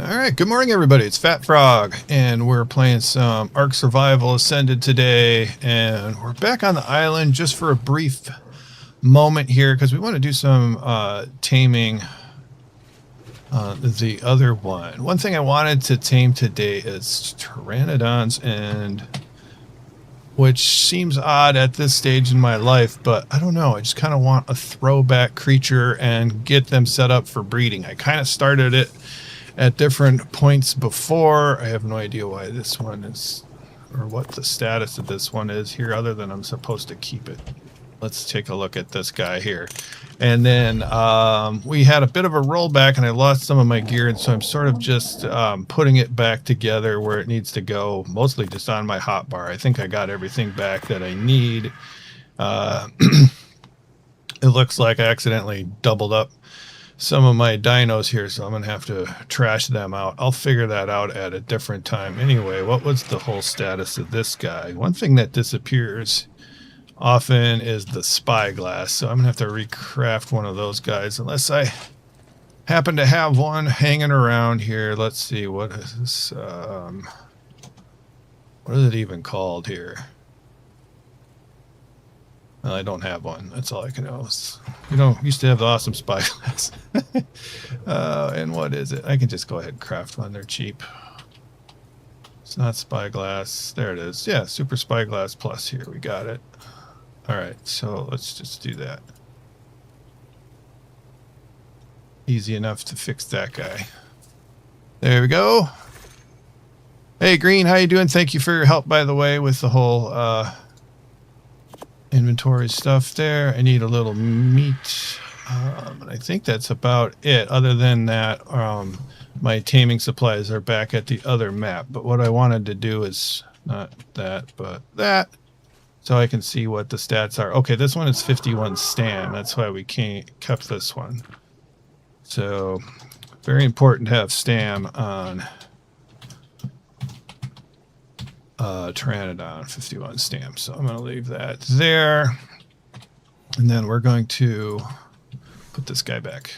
Alright, good morning everybody, it's Fat Frog, and we're playing some Ark Survival Ascended today, and we're back on the island just for a brief moment here, because we want to do some taming the other one. One thing I wanted to tame today is pteranodons, and which seems odd at this stage in my life, but I don't know, I just kind of want a throwback creature and get them set up for breeding. I kind of started it at different points before. I have no idea why this one is, or what the status of this one is here, other than I'm supposed to keep it. Let's take a look at this guy here. And then we had a bit of a rollback and I lost some of my gear, and so I'm sort of just putting it back together where it needs to go, mostly just on my hotbar. I think I got everything back that I need. It looks like I accidentally doubled up some of my dinos here, so I'm gonna have to trash them out. I'll figure that out at a different time. Anyway, what was the whole status of this guy? One thing that disappears often is the spyglass, so I'm gonna have to recraft one of those guys unless I happen to have one hanging around here. Let's see, what is this? What is it even called here? I don't have one. That's all I can know. You know, used to have the awesome spyglass. And what is it? I can just go ahead and craft one. They're cheap. It's not spyglass. There it is. Yeah, super spyglass plus here. We got it. All right, so let's just do that. Easy enough to fix that guy. There we go. Hey, Green, how you doing? Thank you for your help, by the way, with the whole inventory stuff there. I need a little meat, and I think that's about it. Other than that, my taming supplies are back at the other map, but what I wanted to do is not that but that, so I can see what the stats are. Okay, this one is 51 stam. That's why we kept this one. So very important to have stam on Pteranodon, 51 stamps. So I'm going to leave that there, and then we're going to put this guy back.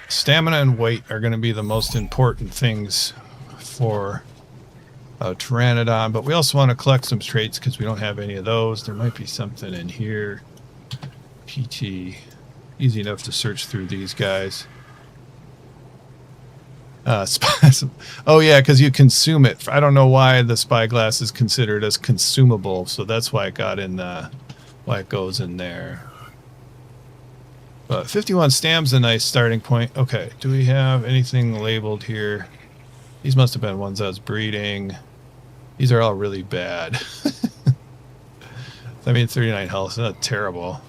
Stamina and weight are going to be the most important things for Pteranodon, but we also want to collect some traits because we don't have any of those. There might be something in here. PT, easy enough to search through these guys. Oh yeah, because you consume it. I don't know why the spyglass is considered as consumable, so that's why it got in why it goes in there. But 51 stam's a nice starting point. Okay, do we have anything labeled here? These must have been ones I was breeding. These are all really bad. I mean, 39 health, not terrible.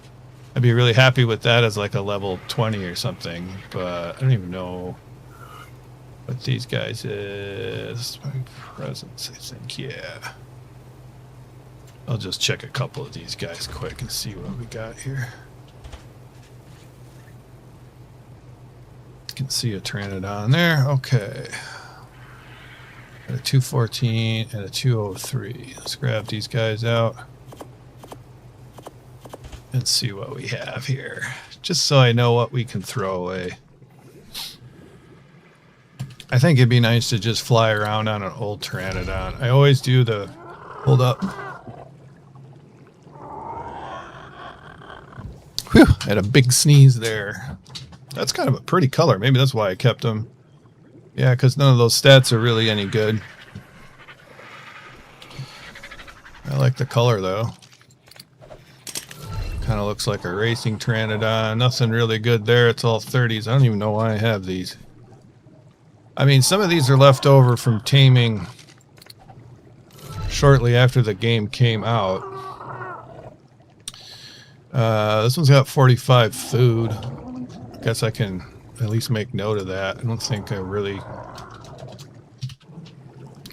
I'd be really happy with that as like a level 20 or something, but I don't even know what these guys is. My presence, I think. Yeah, I'll just check a couple of these guys quick and see what we got here. You can see a Pteranodon there. Okay, got a 214 and a 203. Let's grab these guys out and see what we have here, just so I know what we can throw away. I think it'd be nice to just fly around on an old Pteranodon. I always do the... Hold up. Whew, I had a big sneeze there. That's kind of a pretty color. Maybe that's why I kept them. Yeah, because none of those stats are really any good. I like the color, though. Kind of looks like a racing Pteranodon. Nothing really good there. It's all 30s. I don't even know why I have these. I mean, some of these are left over from taming shortly after the game came out. This one's got 45 food. I guess I can at least make note of that. I don't think I really...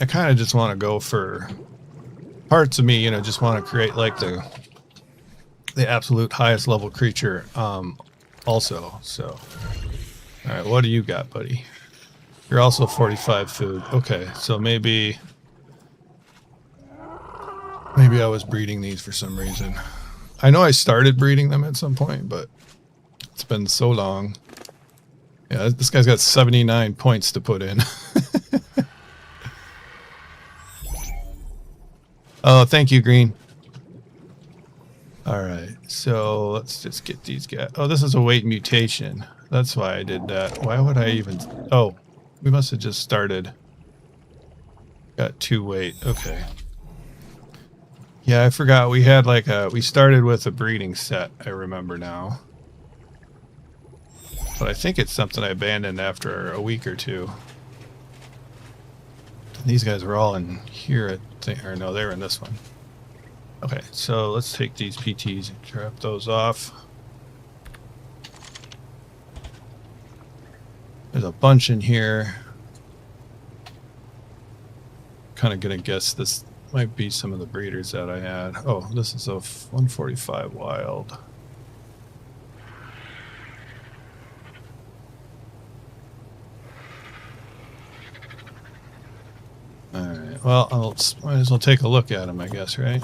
I kind of just want to go for... Parts of me, you know, just want to create like the absolute highest level creature also. So, alright, what do you got, buddy? You're also 45 food. Okay, so maybe I was breeding these for some reason. I know I started breeding them at some point, but it's been so long. Yeah, this guy's got 79 points to put in. Oh, thank you, Green. All right, so let's just get these guys. Oh, this is a weight mutation. That's why I did that. Why would I even... Oh, we must have just started. Got 2 weight. Okay. Yeah, I forgot. We had like a... We started with a breeding set, I remember now. But I think it's something I abandoned after a week or 2. And these guys were all in here, I think. Or no, they were in this one. Okay, so let's take these PTs and drop those off. There's a bunch in here. Kind of gonna guess this might be some of the breeders that I had. Oh, this is a 145 wild. Alright, well, might as well take a look at them, I guess, right?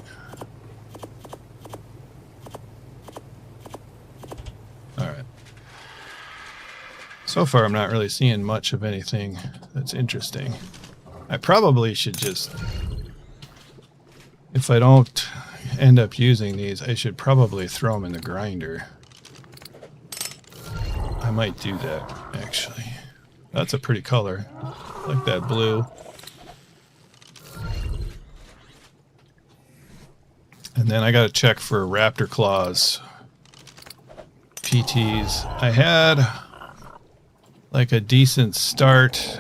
Alright. So far, I'm not really seeing much of anything that's interesting. I probably should just... If I don't end up using these, I should probably throw them in the grinder. I might do that, actually. That's a pretty color. I like that blue. And then I got to check for Raptor claws. PTs. I had like a decent start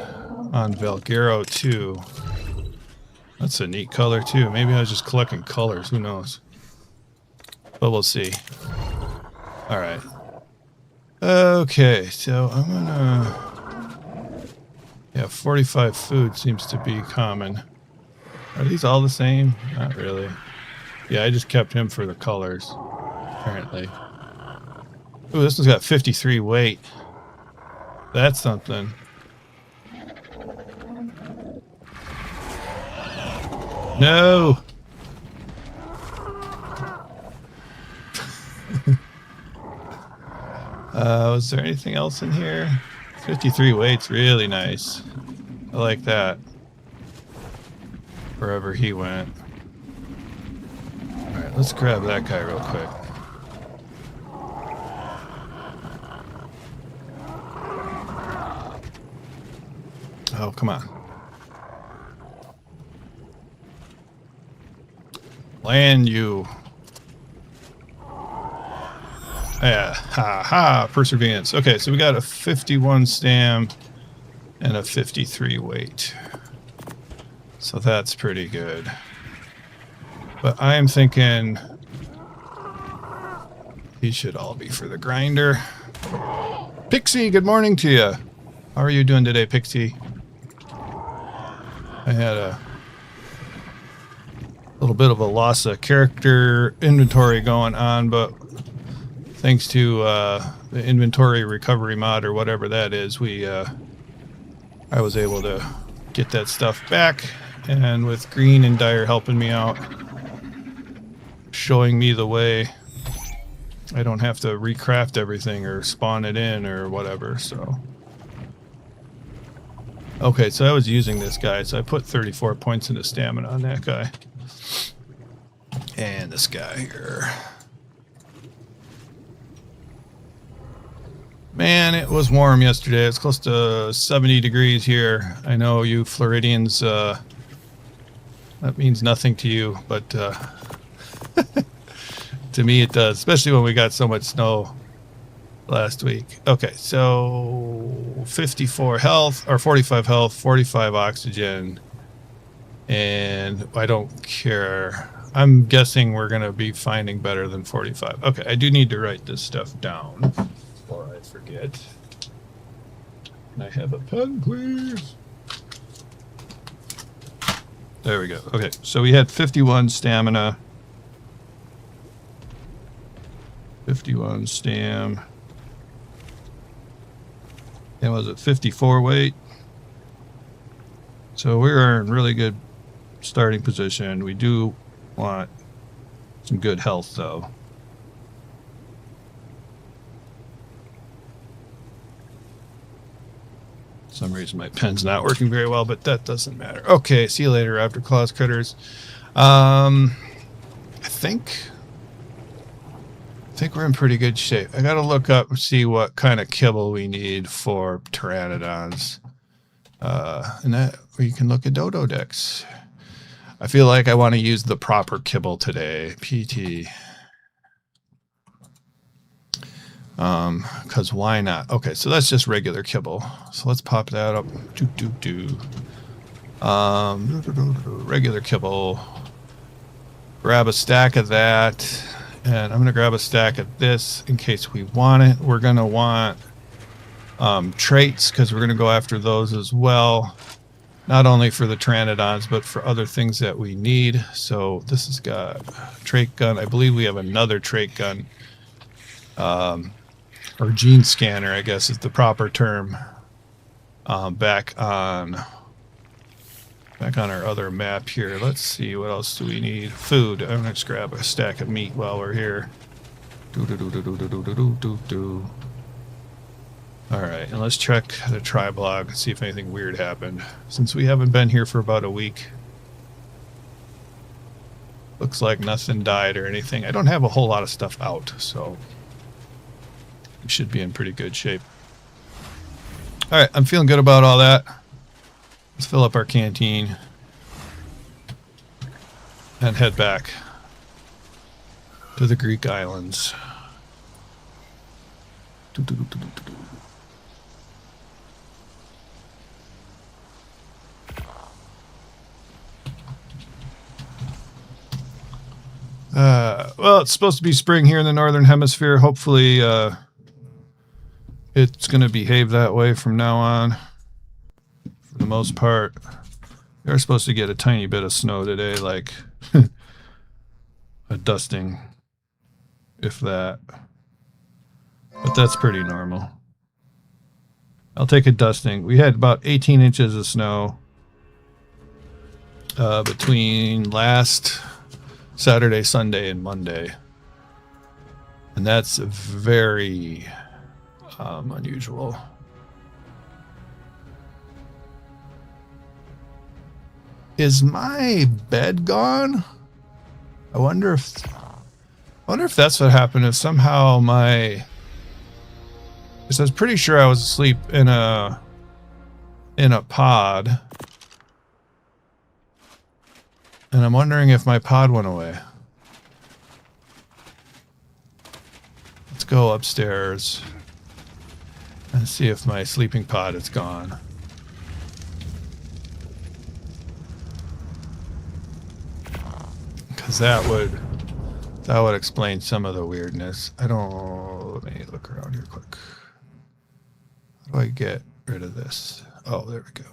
on Valguero too. That's a neat color too. Maybe I was just collecting colors. Who knows? But we'll see. Alright. Okay, so I'm gonna... Yeah, 45 food seems to be common. Are these all the same? Not really. Yeah, I just kept him for the colors, apparently. Ooh, this one's got 53 weight. That's something. No! Was there anything else in here? 53 weight's really nice. I like that. Wherever he went. Alright, let's grab that guy real quick. Oh, come on. Land you. Yeah, ha ha, perseverance. Okay, so we got a 51 stam and a 53 weight. So that's pretty good. But I'm thinking these should all be for the grinder. Pixie, good morning to you. How are you doing today, Pixie? I had a little bit of a loss of character inventory going on, but thanks to the inventory recovery mod or whatever that is, I was able to get that stuff back, and with Green and Dyer helping me out, showing me the way, I don't have to recraft everything or spawn it in or whatever, so. Okay, so I was using this guy, so I put 34 points into stamina on that guy. And this guy here. Man, it was warm yesterday. It's close to 70 degrees here. I know you Floridians, that means nothing to you, but to me it does, especially when we got so much snow last week. Okay, so 54 health, or 45 health, 45 oxygen, and I don't care. I'm guessing we're going to be finding better than 45. Okay, I do need to write this stuff down before I forget. Can I have a pen, please? There we go. Okay, so we had 51 stamina. 51 stam. And was it 54 weight? So we're in really good starting position. We do want some good health though. For some reason my pen's not working very well, but that doesn't matter. Okay, see you later, Raptor Claws Critters. I think we're in pretty good shape. I gotta look up and see what kind of kibble we need for pteranodons. And that, or you can look at dodo decks. I feel like I want to use the proper kibble today. PT. Because why not? Okay, so that's just regular kibble. So let's pop that up. Regular kibble. Grab a stack of that. And I'm going to grab a stack of this in case we want it. We're going to want traits because we're going to go after those as well. Not only for the pteranodons, but for other things that we need. So this has got trait gun. I believe we have another trait gun. Or gene scanner, I guess is the proper term. Back on our other map here. Let's see, what else do we need? Food. I'm gonna just grab a stack of meat while we're here. Alright, and let's check the triblog and see if anything weird happened. Since we haven't been here for about a week. Looks like nothing died or anything. I don't have a whole lot of stuff out, so we should be in pretty good shape. Alright, I'm feeling good about all that. Let's fill up our canteen and head back to the Greek islands. Well, it's supposed to be spring here in the northern hemisphere. Hopefully it's going to behave that way from now on. For the most part, we're supposed to get a tiny bit of snow today, like a dusting, if that. But that's pretty normal. I'll take a dusting. We had about 18 inches of snow between last Saturday, Sunday, and Monday. And that's very unusual. Is my bed gone? I wonder if that's what happened. If somehow my, because I was pretty sure I was asleep in a pod, and I'm wondering if my pod went away. Let's go upstairs and see if my sleeping pod is gone. Because that would explain some of the weirdness. Let me look around here quick. How do I get rid of this? Oh, there we go.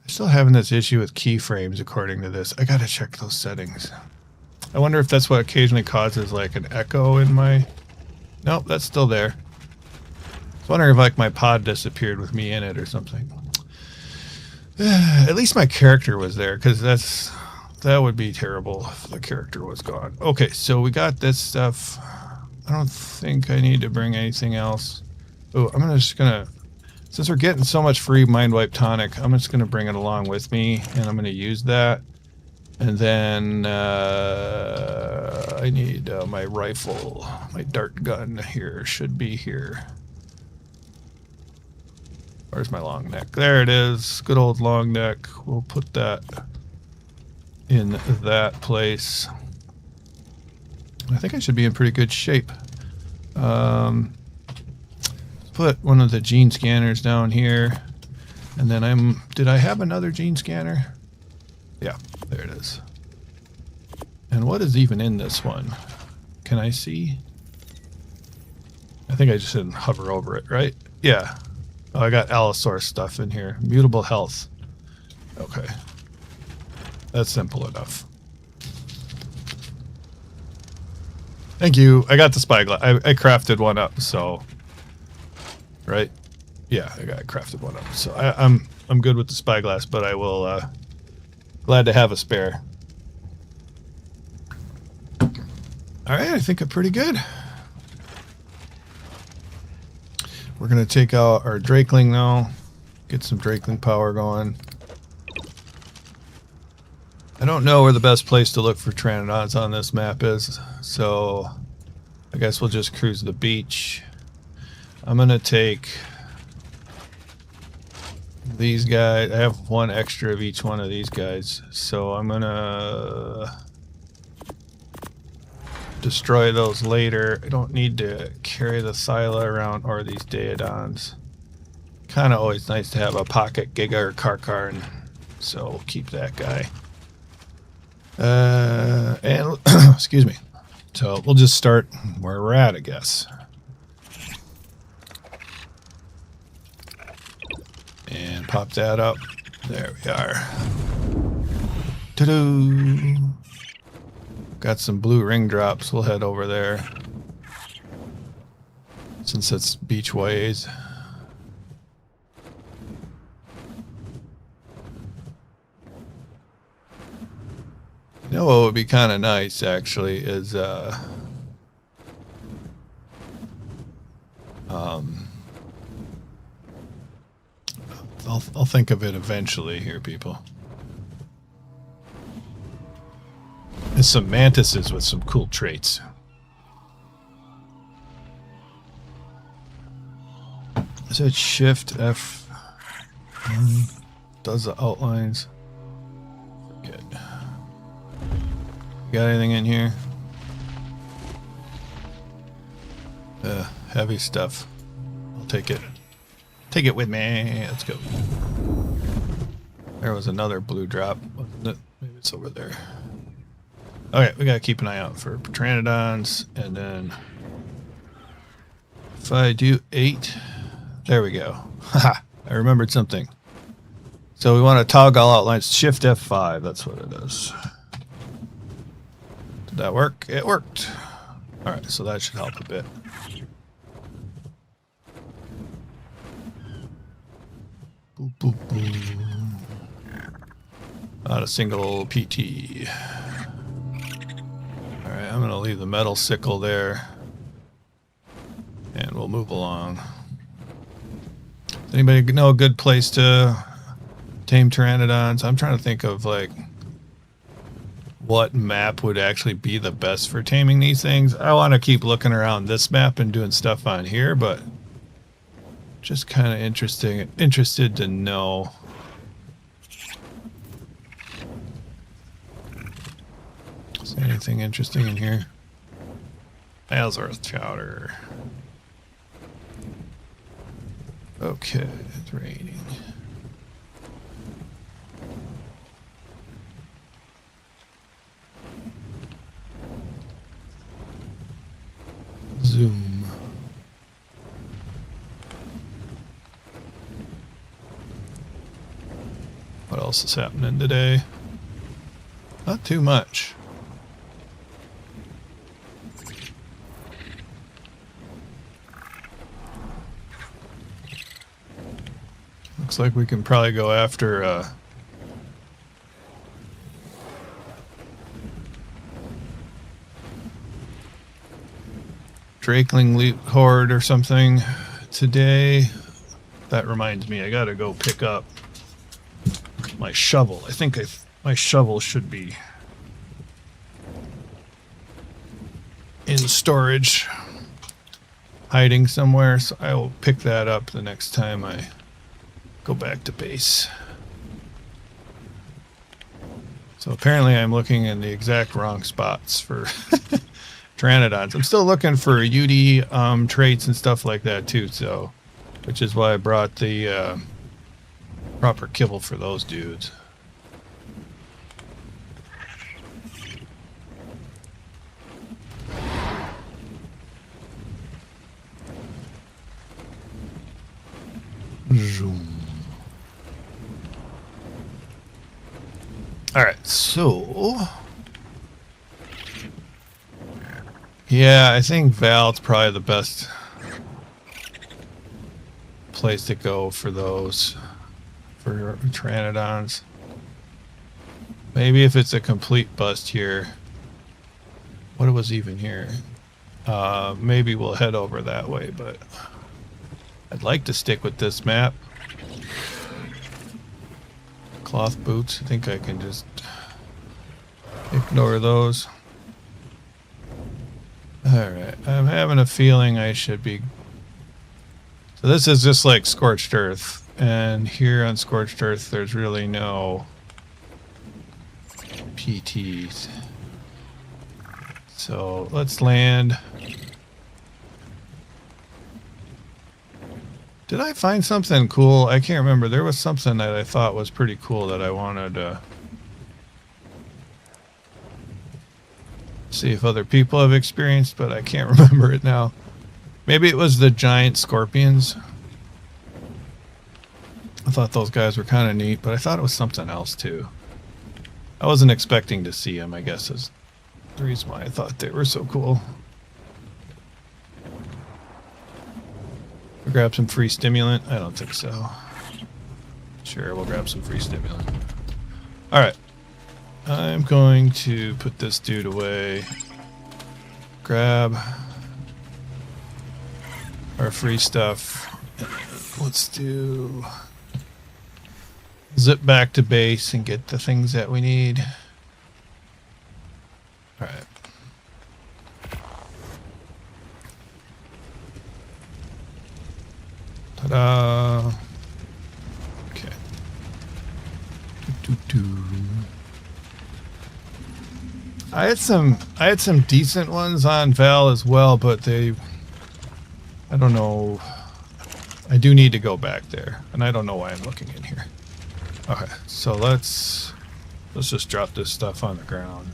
I'm still having this issue with keyframes according to this. I gotta check those settings. I wonder if that's what occasionally causes like an echo in my... Nope, that's still there. I was wondering if like my pod disappeared with me in it or something. At least my character was there, because that would be terrible if the character was gone. Okay, so we got this stuff. I don't think I need to bring anything else. Oh, just gonna, since we're getting so much free mind wipe tonic, I'm just gonna bring it along with me, and I'm gonna use that. And then I need my rifle, my dart gun here should be here. Where's my long neck? There it is. Good old long neck. We'll put that in that place. I think I should be in pretty good shape. Put one of the gene scanners down here. And then did I have another gene scanner? Yeah, there it is. And what is even in this one? Can I see? I think I just didn't hover over it, right? Yeah. Oh, I got Allosaurus stuff in here. Mutable health. Okay. That's simple enough. Thank you. I got the spyglass. I crafted one up, so... Right? Yeah, I crafted one up. So I'm good with the spyglass, but I will... glad to have a spare. Alright, I think I'm pretty good. we're going to take out our Drakeling now. Get some Drakeling power going. I don't know where the best place to look for Pteranodons on this map is, so I guess we'll just cruise the beach. I'm going to take these guys. I have one extra of each one of these guys, so I'm going to destroy those later. I don't need to carry the Thyla around or these Daedons. Kind of always nice to have a pocket Giga or Karkar, and so we'll keep that guy. And excuse me. So we'll just start where we're at, I guess. And pop that up. There we are. Ta-doo! Got some blue ring drops. We'll head over there. Since it's beach ways. You know what would be kind of nice, actually, is I'll think of it eventually here, people. There's some mantises with some cool traits. Is it Shift F? Does the outlines? Forget. Got anything in here? Heavy stuff. I'll take it. Take it with me. Let's go. There was another blue drop. Maybe it's over there. Okay, we gotta keep an eye out for Pteranodons, and then if I do 8, there we go. Haha, I remembered something. So we want to toggle outlines. Shift F5. That's what it is. Did that work? It worked. All right, so that should help a bit. Boop, boop, boop. Not a single PT. All right, I'm gonna leave the metal sickle there, and we'll move along. Does anybody know a good place to tame Pteranodons? I'm trying to think of like what map would actually be the best for taming these things. I want to keep looking around this map and doing stuff on here, but just kind of interested to know. Is there anything interesting in here? Ellsworth chowder. Okay, it's raining. Zoom. What else is happening today? Not too much. Looks like we can probably go after Drakeling loot horde or something today. That reminds me, I gotta go pick up my shovel. I think my shovel should be in storage, hiding somewhere, so I will pick that up the next time I go back to base. So apparently I'm looking in the exact wrong spots for Pteranodons. I'm still looking for UD traits and stuff like that too, so which is why I brought the proper kibble for those dudes. Zoom. All right, so yeah, I think Val's probably the best place to go for those, for Pteranodons. Maybe if it's a complete bust here. What was even here? Maybe we'll head over that way, but I'd like to stick with this map. Cloth boots, I think I can just ignore those. Alright, I'm having a feeling I should be... So this is just like Scorched Earth, and here on Scorched Earth there's really no PTs. So let's land. Did I find something cool? I can't remember. There was something that I thought was pretty cool that I wanted to see if other people have experienced, but I can't remember it now. Maybe it was the giant scorpions. I thought those guys were kind of neat, but I thought it was something else too. I wasn't expecting to see them, I guess, is the reason why I thought they were so cool. We'll grab some free stimulant? I don't think so. Sure, we'll grab some free stimulant. Alright. I'm going to put this dude away. Grab our free stuff. Let's do... zip back to base and get the things that we need. Alright. Ta-da! Okay. I had some decent ones on Val as well, but I don't know. I do need to go back there, and I don't know why I'm looking in here. Okay, so let's just drop this stuff on the ground.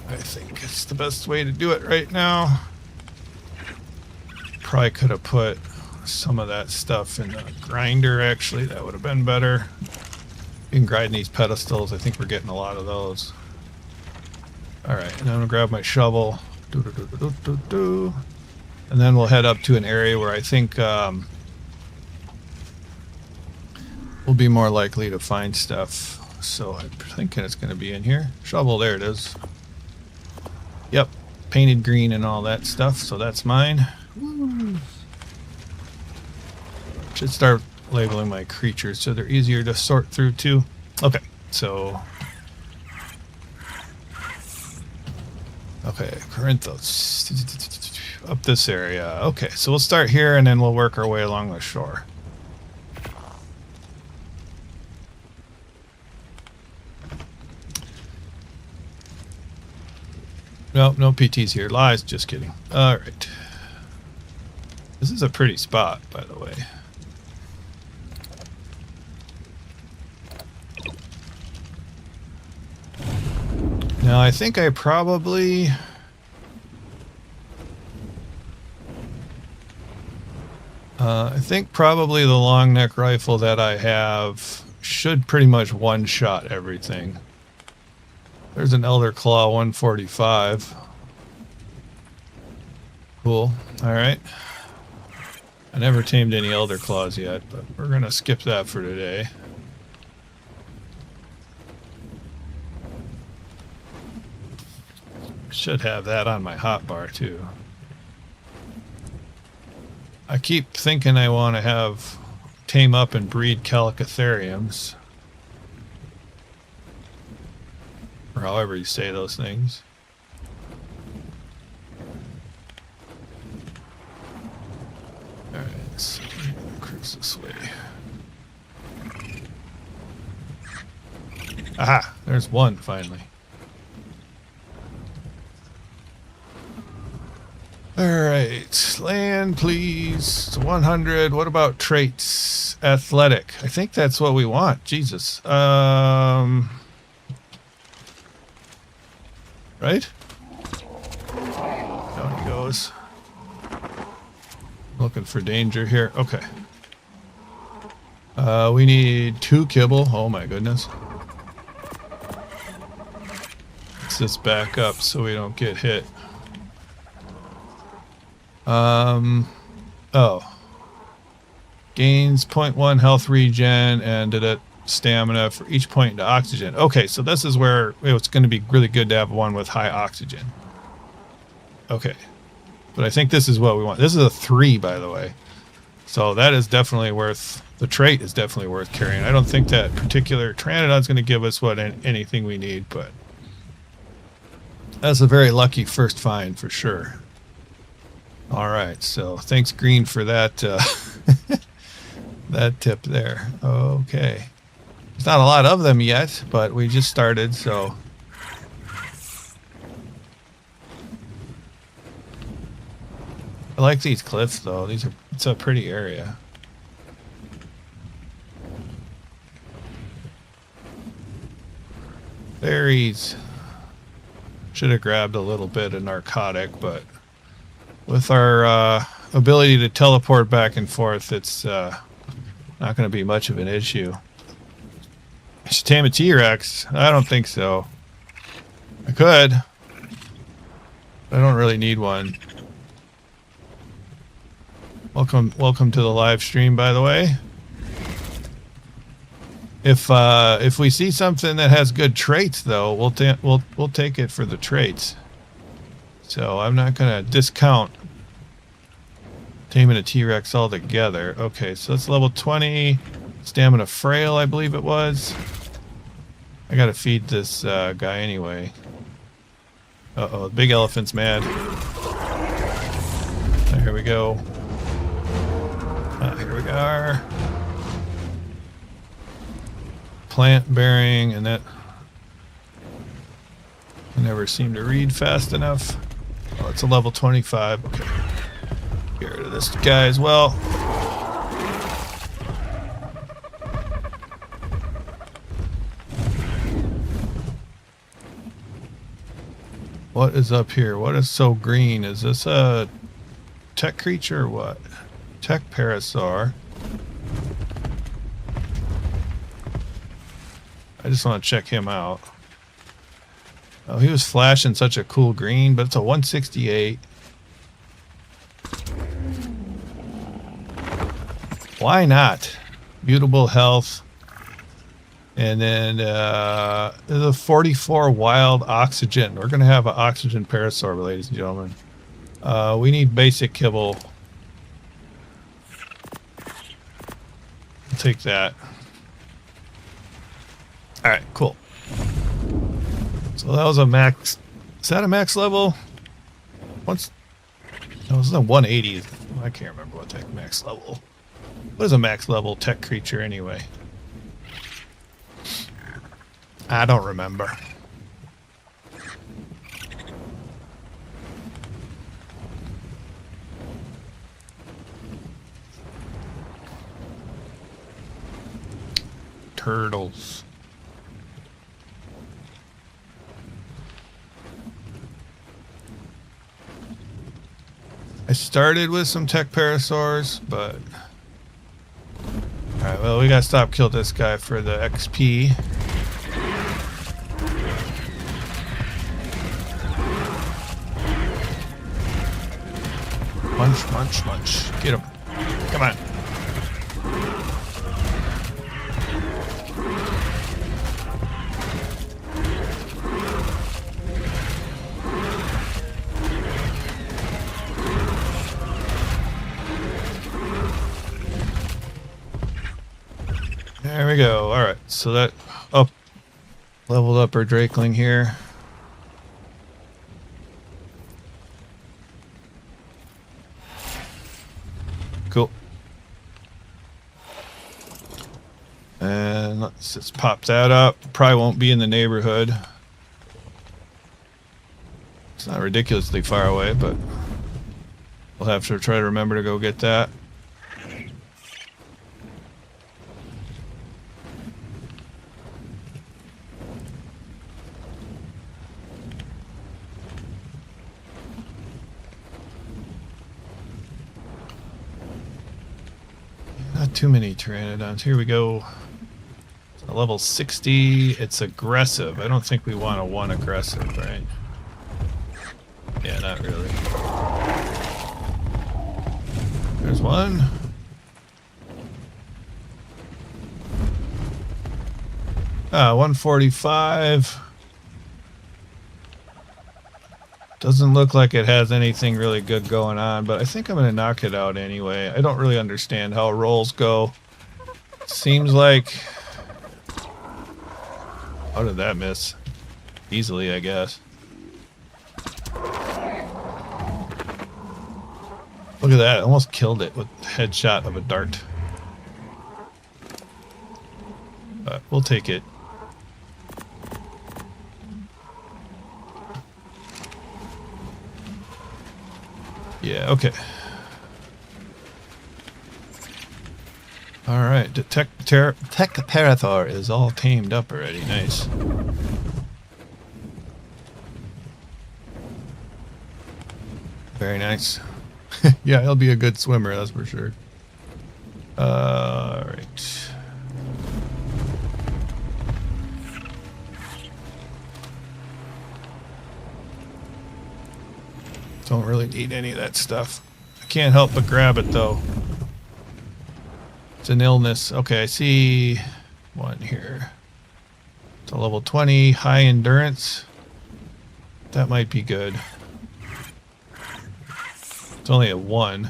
I think it's the best way to do it right now. Probably could have put some of that stuff in the grinder, actually. That would have been better. You can grind these pedestals. I think we're getting a lot of those. Alright, and I'm going to grab my shovel. And then we'll head up to an area where I think we'll be more likely to find stuff. So I'm thinking it's going to be in here. Shovel, there it is. Yep, painted green and all that stuff, so that's mine. Woo. Should start labeling my creatures so they're easier to sort through too. Okay, so... Okay, Corinthos. Up this area. Okay, so we'll start here and then we'll work our way along the shore. Nope, no PTs here. Lies, just kidding. Alright. This is a pretty spot, by the way. Now, I think I probably... the long neck rifle that I have should pretty much one-shot everything. There's an Elder Claw 145. Cool. Alright. I never tamed any Elder Claws yet, but we're going to skip that for today. Should have that on my hotbar too. I keep thinking I want to tame up and breed Calicotheriums. Or however you say those things. Alright, so cruise this way. Aha! There's one finally. Alright, land please. 100. What about traits? Athletic. I think that's what we want. Jesus. Right? Down he goes. Looking for danger here. Okay. We need 2 kibble. Oh my goodness. Let's just back up so we don't get hit. Oh. Gains 0.1 health regen and stamina for each point into oxygen. Okay, so this is where it's going to be really good to have one with high oxygen. Okay. But I think this is what we want. This is a 3, by the way. So that is definitely worth, the trait is definitely worth carrying. I don't think that particular Pteranodon's going to give us anything we need, but that's a very lucky first find for sure. All right, so thanks Green for that that tip there. Okay. There's not a lot of them yet, but we just started, so I like these cliffs though. It's a pretty area. Berries. Should have grabbed a little bit of narcotic, but with our ability to teleport back and forth, it's not going to be much of an issue. I should tame a T-Rex. I don't think so. I could. I don't really need one. Welcome to the live stream, by the way. If we see something that has good traits, though, we'll take it for the traits. So I'm not gonna discount taming a T-Rex altogether. Okay, so it's level 20, stamina frail, I believe it was. I gotta feed this guy anyway. Uh-oh, the big elephant's mad. Here we go. Here we are. Plant bearing, and that I never seem to read fast enough. Oh, it's a level 25. Okay. Get rid of this guy as well. What is up here? What is so green? Is this a tech creature or what? Tech parasaur. I just want to check him out. Oh, he was flashing such a cool green, but it's a 168. Why not? Mutable health. And then there's a 44 wild oxygen. We're going to have an oxygen parasaur, ladies and gentlemen. We need basic kibble. I'll take that. Alright, cool. So that was a max. Is that a max level? What's. No, it was a 180. I can't remember what that max level. What is a max level tech creature anyway? I don't remember. Turtles. I started with some tech parasaurs, but alright, well, we gotta stop kill this guy for the XP. Munch, munch, munch. Get him. Come on. There we go. Alright, so that leveled up our Drakeling here. Cool. And let's just pop that up. Probably won't be in the neighborhood. It's not ridiculously far away, but we'll have to try to remember to go get that. Not too many Pteranodons. Here we go. So level 60. It's aggressive. I don't think we want a 1 aggressive, right? Yeah, not really. There's one. Ah, 145. Doesn't look like it has anything really good going on, but I think I'm going to knock it out anyway. I don't really understand how rolls go. Seems like... How did that miss? Easily, I guess. Look at that. I almost killed it with the headshot of a dart. But we'll take it. Yeah, okay. Alright, the Tech-Parathor is all tamed up already. Nice. Very nice. Yeah, he'll be a good swimmer, that's for sure. Alright. Don't really need any of that stuff. I can't help but grab it though. It's an illness. Okay, I see one here. It's a level 20, high endurance. That might be good. It's only a 1.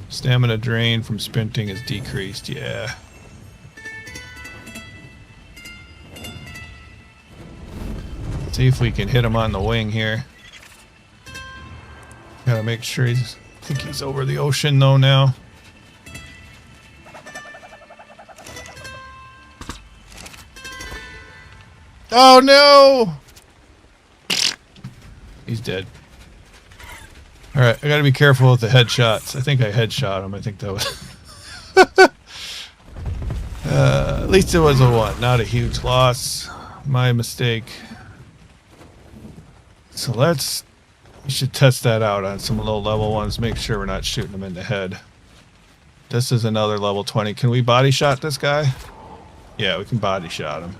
Stamina drain from sprinting is decreased. Yeah. See if we can hit him on the wing here. Gotta make sure he's... I think he's over the ocean though now. Oh no! He's dead. Alright, I gotta be careful with the headshots. I think I headshot him. I think that was... at least it was a 1, not a huge loss. My mistake. So we should test that out on some low level ones, make sure we're not shooting them in the head. This is another level 20. Can we body shot this guy? Yeah, we can body shot him.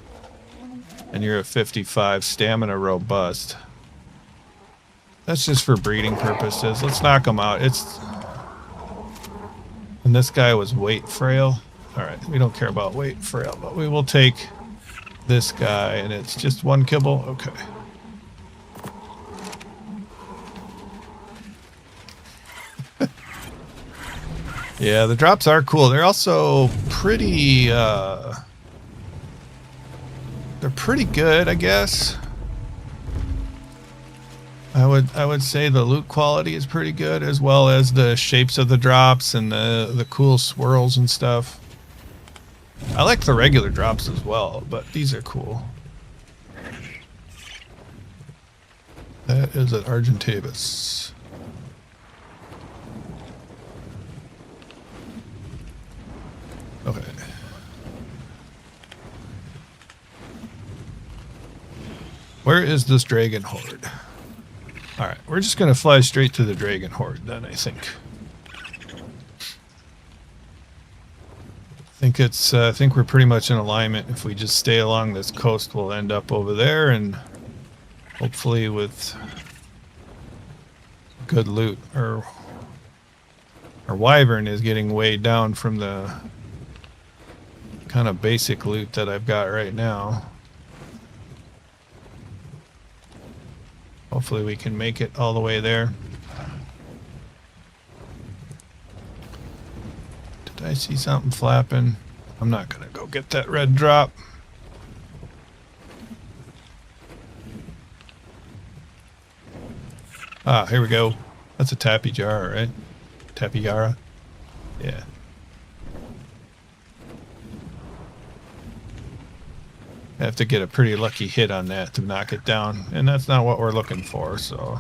And you're a 55, stamina robust. That's just for breeding purposes. Let's knock him out. And this guy was weight frail. Alright, we don't care about weight frail, but we will take this guy, and it's just 1 kibble. Okay. Yeah, the drops are cool. They're also pretty, they're pretty good, I guess. I would say the loot quality is pretty good, as well as the shapes of the drops and the cool swirls and stuff. I like the regular drops as well, but these are cool. That is an Argentavis. Okay. Where is this dragon horde? Alright, we're just going to fly straight to the dragon horde then, I think. I think we're pretty much in alignment. If we just stay along this coast, we'll end up over there, and hopefully with good loot. Our wyvern is getting weighed down from the kind of basic loot that I've got right now. Hopefully we can make it all the way there. Did I see something flapping? I'm not gonna go get that red drop. Ah, here we go. That's a tappy jar, right? Tappy Yara? Yeah. I have to get a pretty lucky hit on that to knock it down, and that's not what we're looking for, so...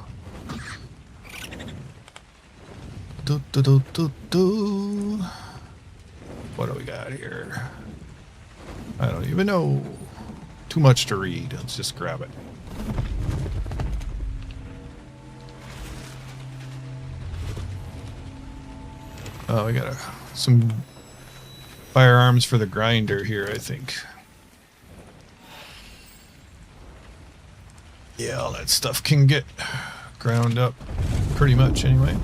What do we got here? I don't even know. Too much to read. Let's just grab it. Oh, we got some firearms for the grinder here, I think. Yeah, all that stuff can get ground up pretty much anyway.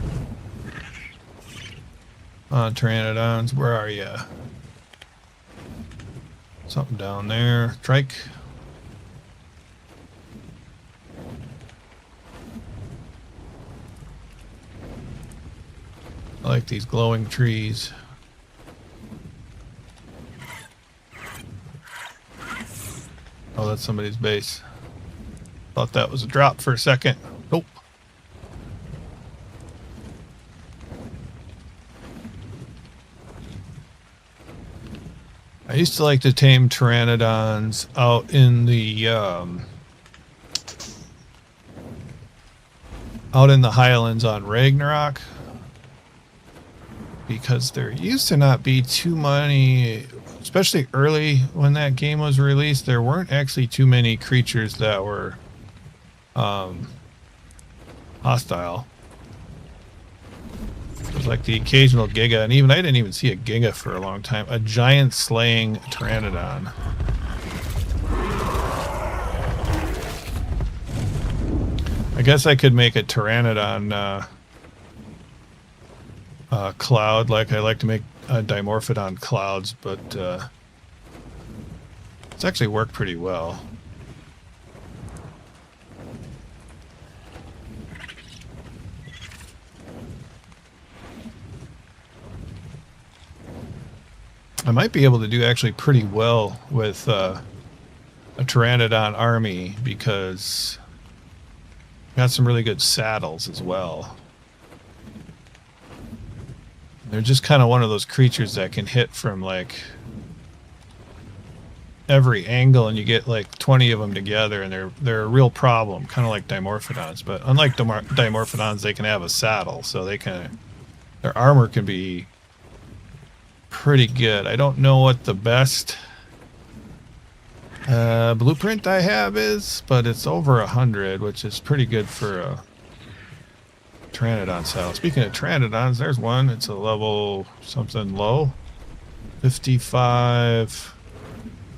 Pteranodons, where are ya? Something down there. Trike. like these glowing trees. Oh, that's somebody's base. Thought that was a drop for a second. Nope. I used to like to tame pteranodons out in the highlands on Ragnarok, because there used to not be too many, especially early when that game was released. There weren't actually too many creatures that were hostile. It was like the occasional Giga, and even I didn't even see a Giga for a long time. A giant slaying pteranodon. I guess I could make a pteranodon cloud, like I like to make dimorphodon clouds, but it's actually worked pretty well. I might be able to do actually pretty well with a pteranodon army, because I got some really good saddles as well. They're just kind of one of those creatures that can hit from like every angle, and you get like 20 of them together, and they're a real problem, kind of like dimorphodons. But unlike dimorphodons, they can have a saddle, so their armor can be pretty good. I don't know what the best blueprint I have is, but it's over 100, which is pretty good for a pteranodon saddle. Speaking of pteranodons, there's one. It's a level something low. 55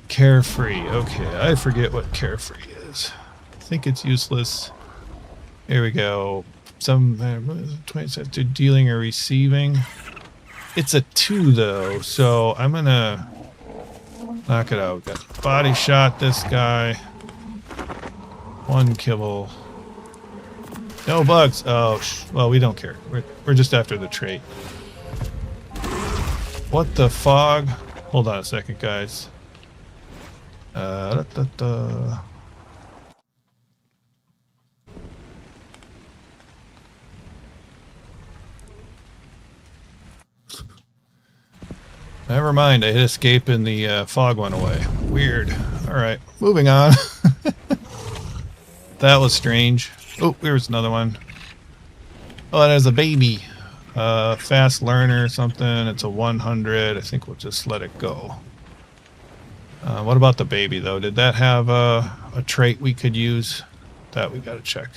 carefree. Okay, I forget what carefree is. I think it's useless. Here we go. Some 20 cents to dealing or receiving. It's a 2 though, so I'm gonna knock it out. Got body shot this guy. 1 kibble. No bugs. Oh, well, we don't care. We're just after the trait. What the fog? Hold on a second, guys. Never mind, I hit escape and the fog went away. Weird. Alright, moving on. That was strange. Oh, here's another one. Oh, that is a baby. Fast learner or something. It's a 100. I think we'll just let it go. What about the baby, though? Did that have a trait we could use? That we gotta check.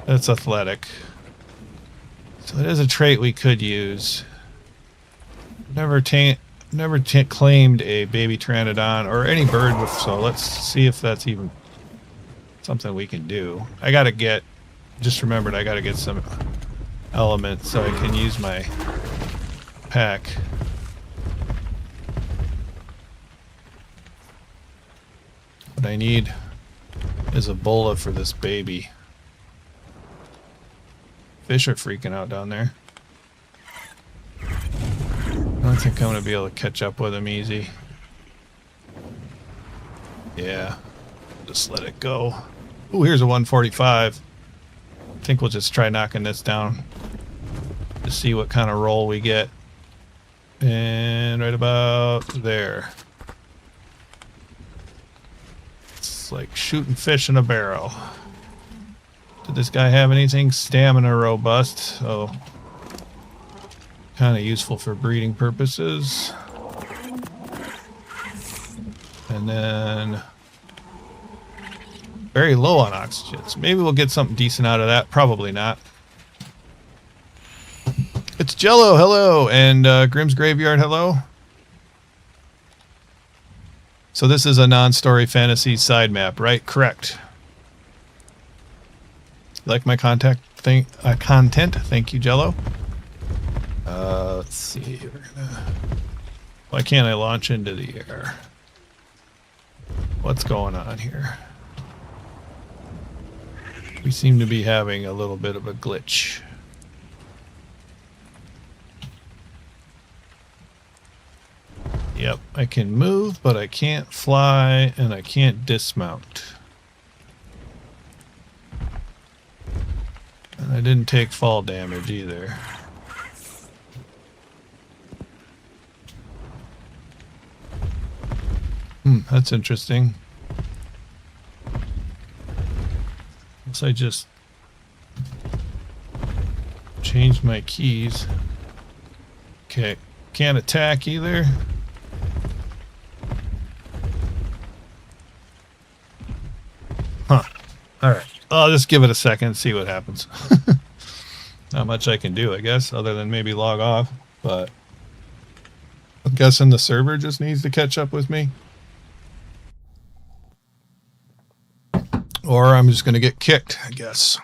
That's athletic. So it is a trait we could use. Never claimed a baby pteranodon or any bird with, so let's see if that's even something we can do. I gotta get, just remembered I gotta get some elements so I can use my pack. What I need is a bola for this baby. Fish are freaking out down there. I don't think I'm going to be able to catch up with them easy. Yeah. Just let it go. Ooh, here's a 145. I think we'll just try knocking this down to see what kind of roll we get. And right about there. It's like shooting fish in a barrel. Did this guy have anything? Stamina robust. Oh. Kind of useful for breeding purposes. And then very low on oxygen. So maybe we'll get something decent out of that. Probably not. It's Jello, hello, and Grimm's Graveyard, hello. So this is a non-story fantasy side map, right? Correct. Like my content? Thank you, Jello. Let's see. Why can't I launch into the air? What's going on here? We seem to be having a little bit of a glitch. Yep, I can move, but I can't fly, and I can't dismount. And I didn't take fall damage either. That's interesting. Unless I just changed my keys. Okay, can't attack either. Huh. Alright. I'll just give it a second and see what happens. Not much I can do, I guess, other than maybe log off. But I'm guessing the server just needs to catch up with me. Or I'm just going to get kicked, I guess.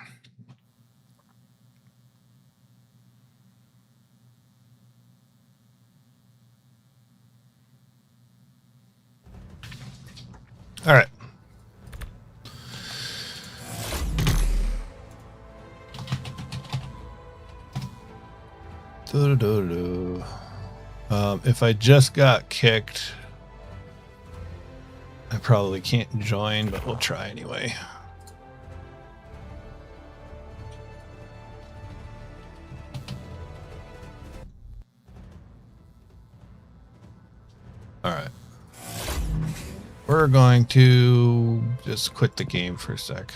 All right. If I just got kicked, I probably can't join, but we'll try anyway. All right. We're going to just quit the game for a sec.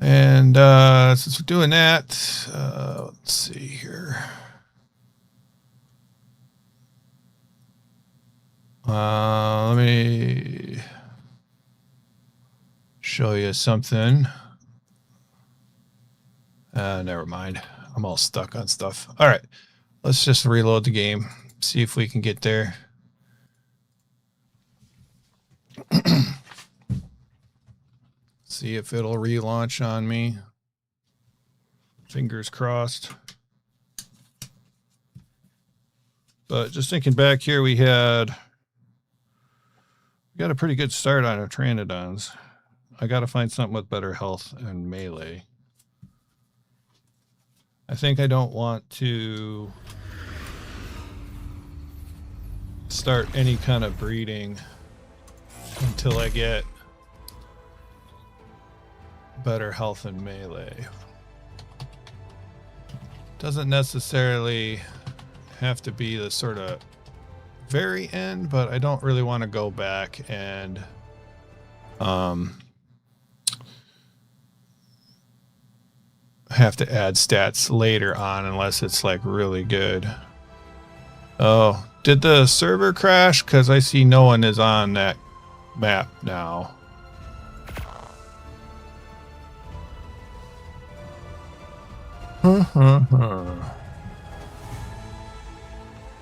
And since we're doing that, let's see here. Let me show you something. Never mind. I'm all stuck on stuff. All right. Let's just reload the game. See if we can get there. See if it'll relaunch on me. Fingers crossed. But just thinking back here, we got a pretty good start on our Pteranodons. I got to find something with better health and melee. I think I don't want to start any kind of breeding until I get better health and melee. Doesn't necessarily have to be the sort of very end, but I don't really want to go back and have to add stats later on unless it's like really good. Oh, did the server crash? Because I see no one is on that map now. I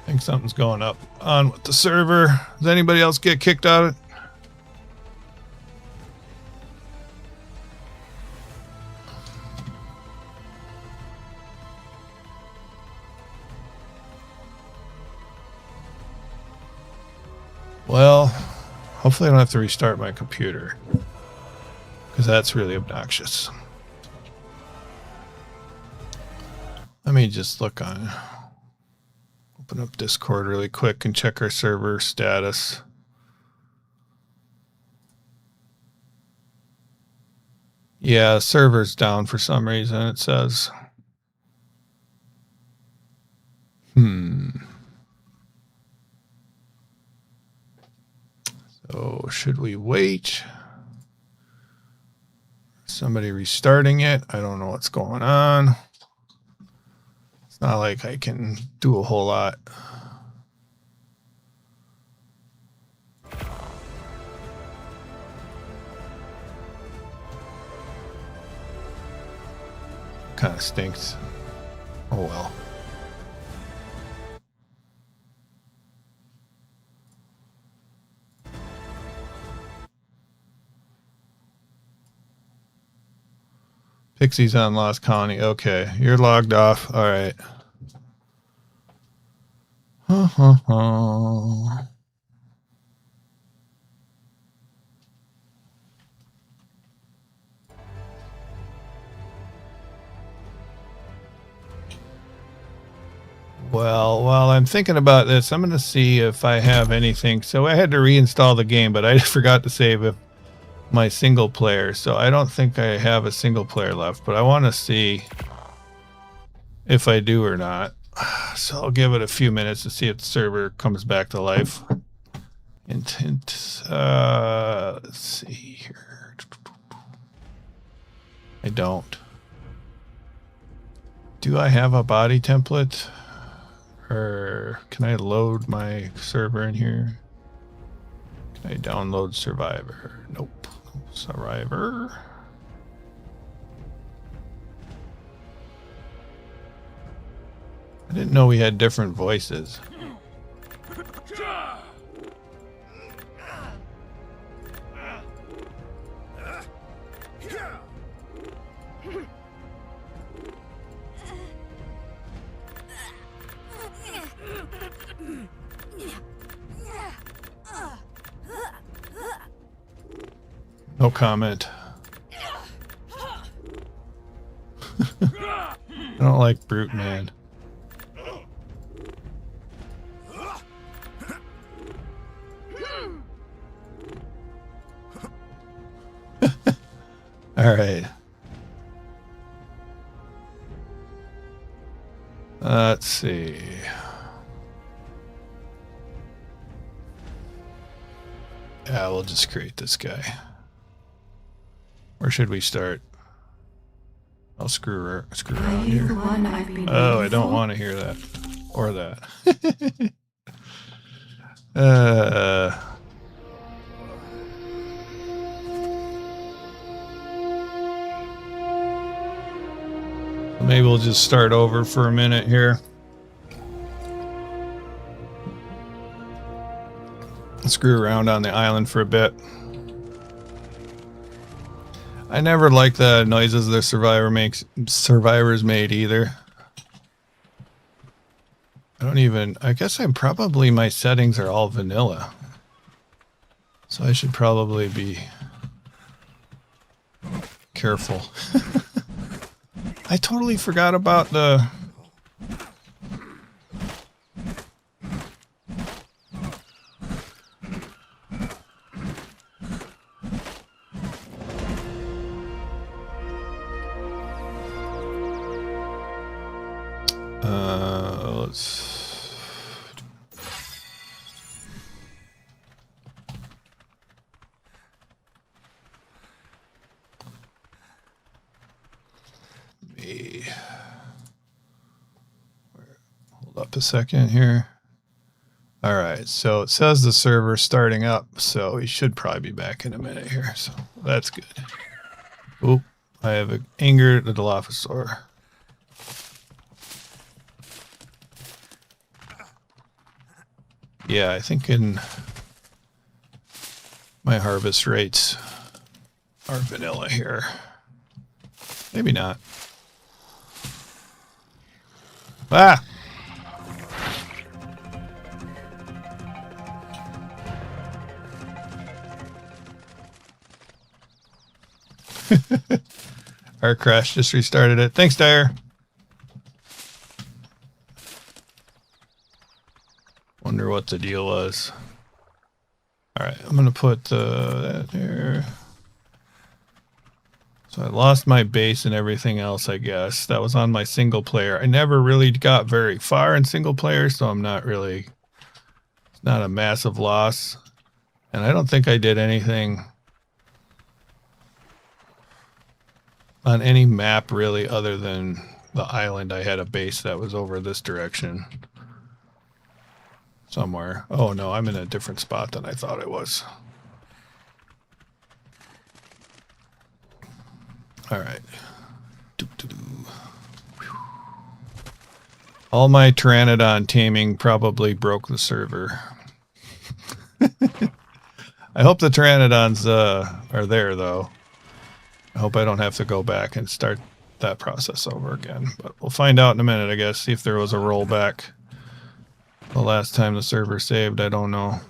think something's going up on with the server. Does anybody else get kicked out of it? Well, hopefully I don't have to restart my computer, because that's really obnoxious. Let me just look on, open up Discord really quick and check our server status. Yeah, server's down for some reason, it says. So should we wait? Somebody restarting it. I don't know what's going on. It's not like I can do a whole lot. Kind of stinks. Oh well. Pixie's on Lost Colony. Okay, you're logged off. All right. Well, while I'm thinking about this, I'm going to see if I have anything. So I had to reinstall the game, but I forgot to save my single player. So I don't think I have a single player left, but I want to see if I do or not. So I'll give it a few minutes to see if the server comes back to life. Intent. Let's see here. I don't. Do I have a body template? Or can I load my server in here? Can I download Survivor? Nope. Survivor. I didn't know we had different voices. No comment. I don't like Brute Man. All right. Let's see. Yeah, we'll just create this guy. Where should we start? I'll screw around here. Oh, I don't want to hear that. Or that. Maybe we'll just start over for a minute here. Screw around on the island for a bit. I never liked the noises the survivors made either. I guess my settings are all vanilla. So I should probably be careful. I totally forgot about the... let's... Hold up a second here. All right, so it says the server's starting up, so we should probably be back in a minute here, so that's good. Oop, I have an angered the Dilophosaur. Yeah, I think my harvest rates are vanilla here. Maybe not. Ah! Our crash just restarted it. Thanks, Dyer. Wonder what the deal was. All right, I'm gonna put that there. So I lost my base and everything else, I guess. That was on my single player. I never really got very far in single player, so I'm not really... It's not a massive loss. And I don't think I did anything on any map really other than the island. I had a base that was over this direction. Somewhere. Oh no, I'm in a different spot than I thought I was. All right. All my Pteranodon taming probably broke the server. I hope the Pteranodons are there though. I hope I don't have to go back and start that process over again. But we'll find out in a minute, I guess. See if there was a rollback. The last time the server saved, I don't know.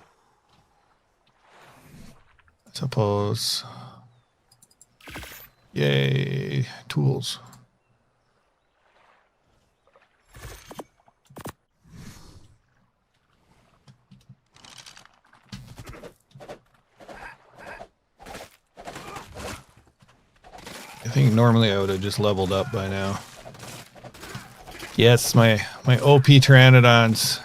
I suppose. Yay, tools. I think normally I would have just leveled up by now. Yes, my OP Pteranodons.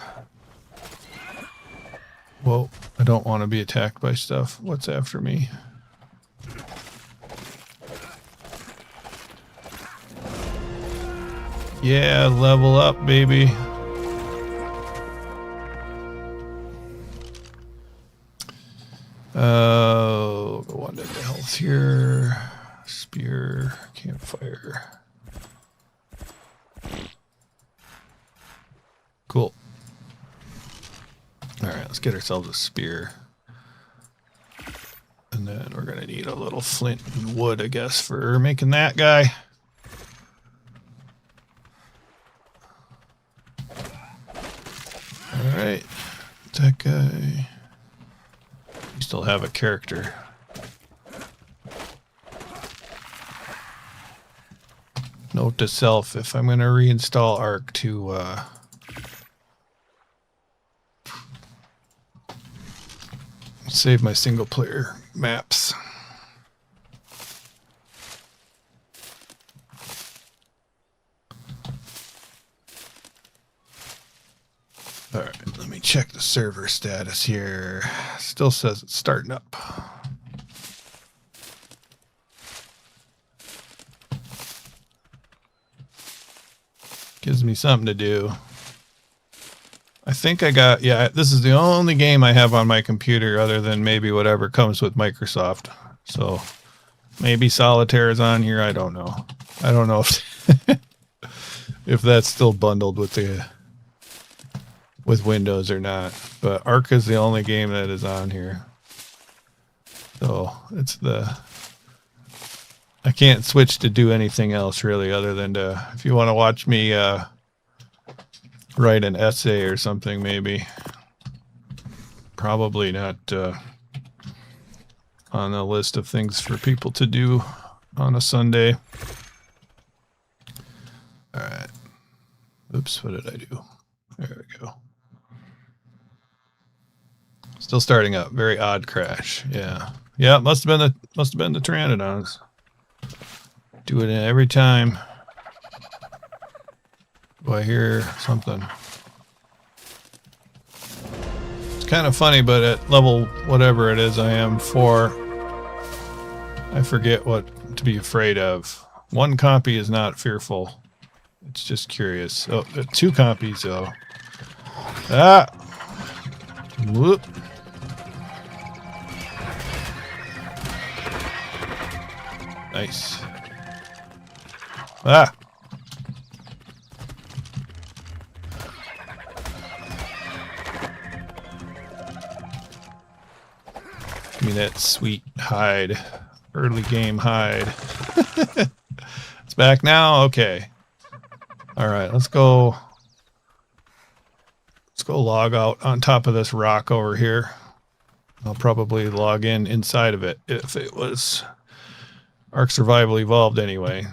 Whoa, I don't want to be attacked by stuff. What's after me? Yeah, level up, baby. Go one to the health here. Spear, campfire. Cool. All right, let's get ourselves a spear. And then we're going to need a little flint and wood, I guess, for making that guy. All right, that guy. You still have a character. Note to self, if I'm going to reinstall Ark to save my single player maps. All right, let me check the server status here. Still says it's starting up. Gives me something to do. I think I got, yeah, this is the only game I have on my computer other than maybe whatever comes with Microsoft. So maybe Solitaire is on here. I don't know. I don't know if, if that's still bundled with Windows or not. But Ark is the only game that is on here. So it's I can't switch to do anything else really other than to, if you want to watch me write an essay or something, maybe. Probably not on the list of things for people to do on a Sunday. All right. Oops, what did I do? There we go. Still starting up. Very odd crash. Yeah. Yeah, must have been the Pteranodons. Do it every time. Do I hear something? It's kind of funny, but at level whatever it is I am 4, I forget what to be afraid of. 1 copy is not fearful. It's just curious. Oh, 2 copies though. Ah! Whoop. Nice. Ah! Give me that sweet hide. Early game hide. It's back now? Okay. Alright, let's go. Let's go log out on top of this rock over here. I'll probably log in inside of it if it was Ark Survival Evolved anyway.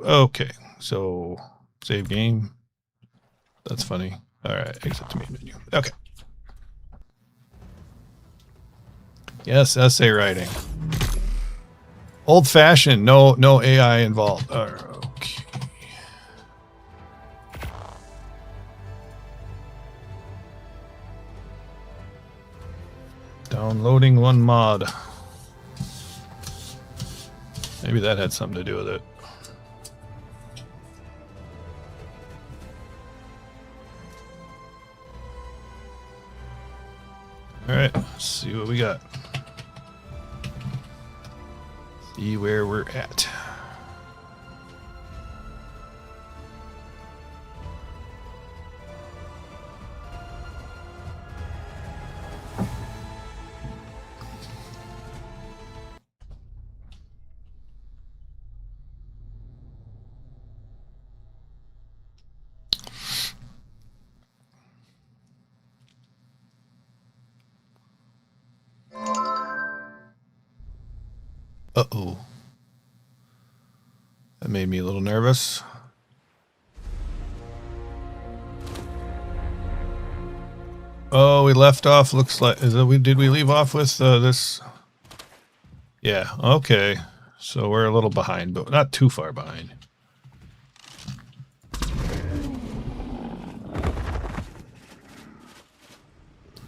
Okay, so save game. That's funny. Alright, exit the main menu. Okay. Yes, essay writing. Old fashioned, no AI involved. Okay. Downloading one mod. Maybe that had something to do with it. All right, let's see what we got. See where we're at. Uh-oh. That made me a little nervous. Oh, we left off, looks like, did we leave off with this? Yeah, okay. So we're a little behind, but not too far behind.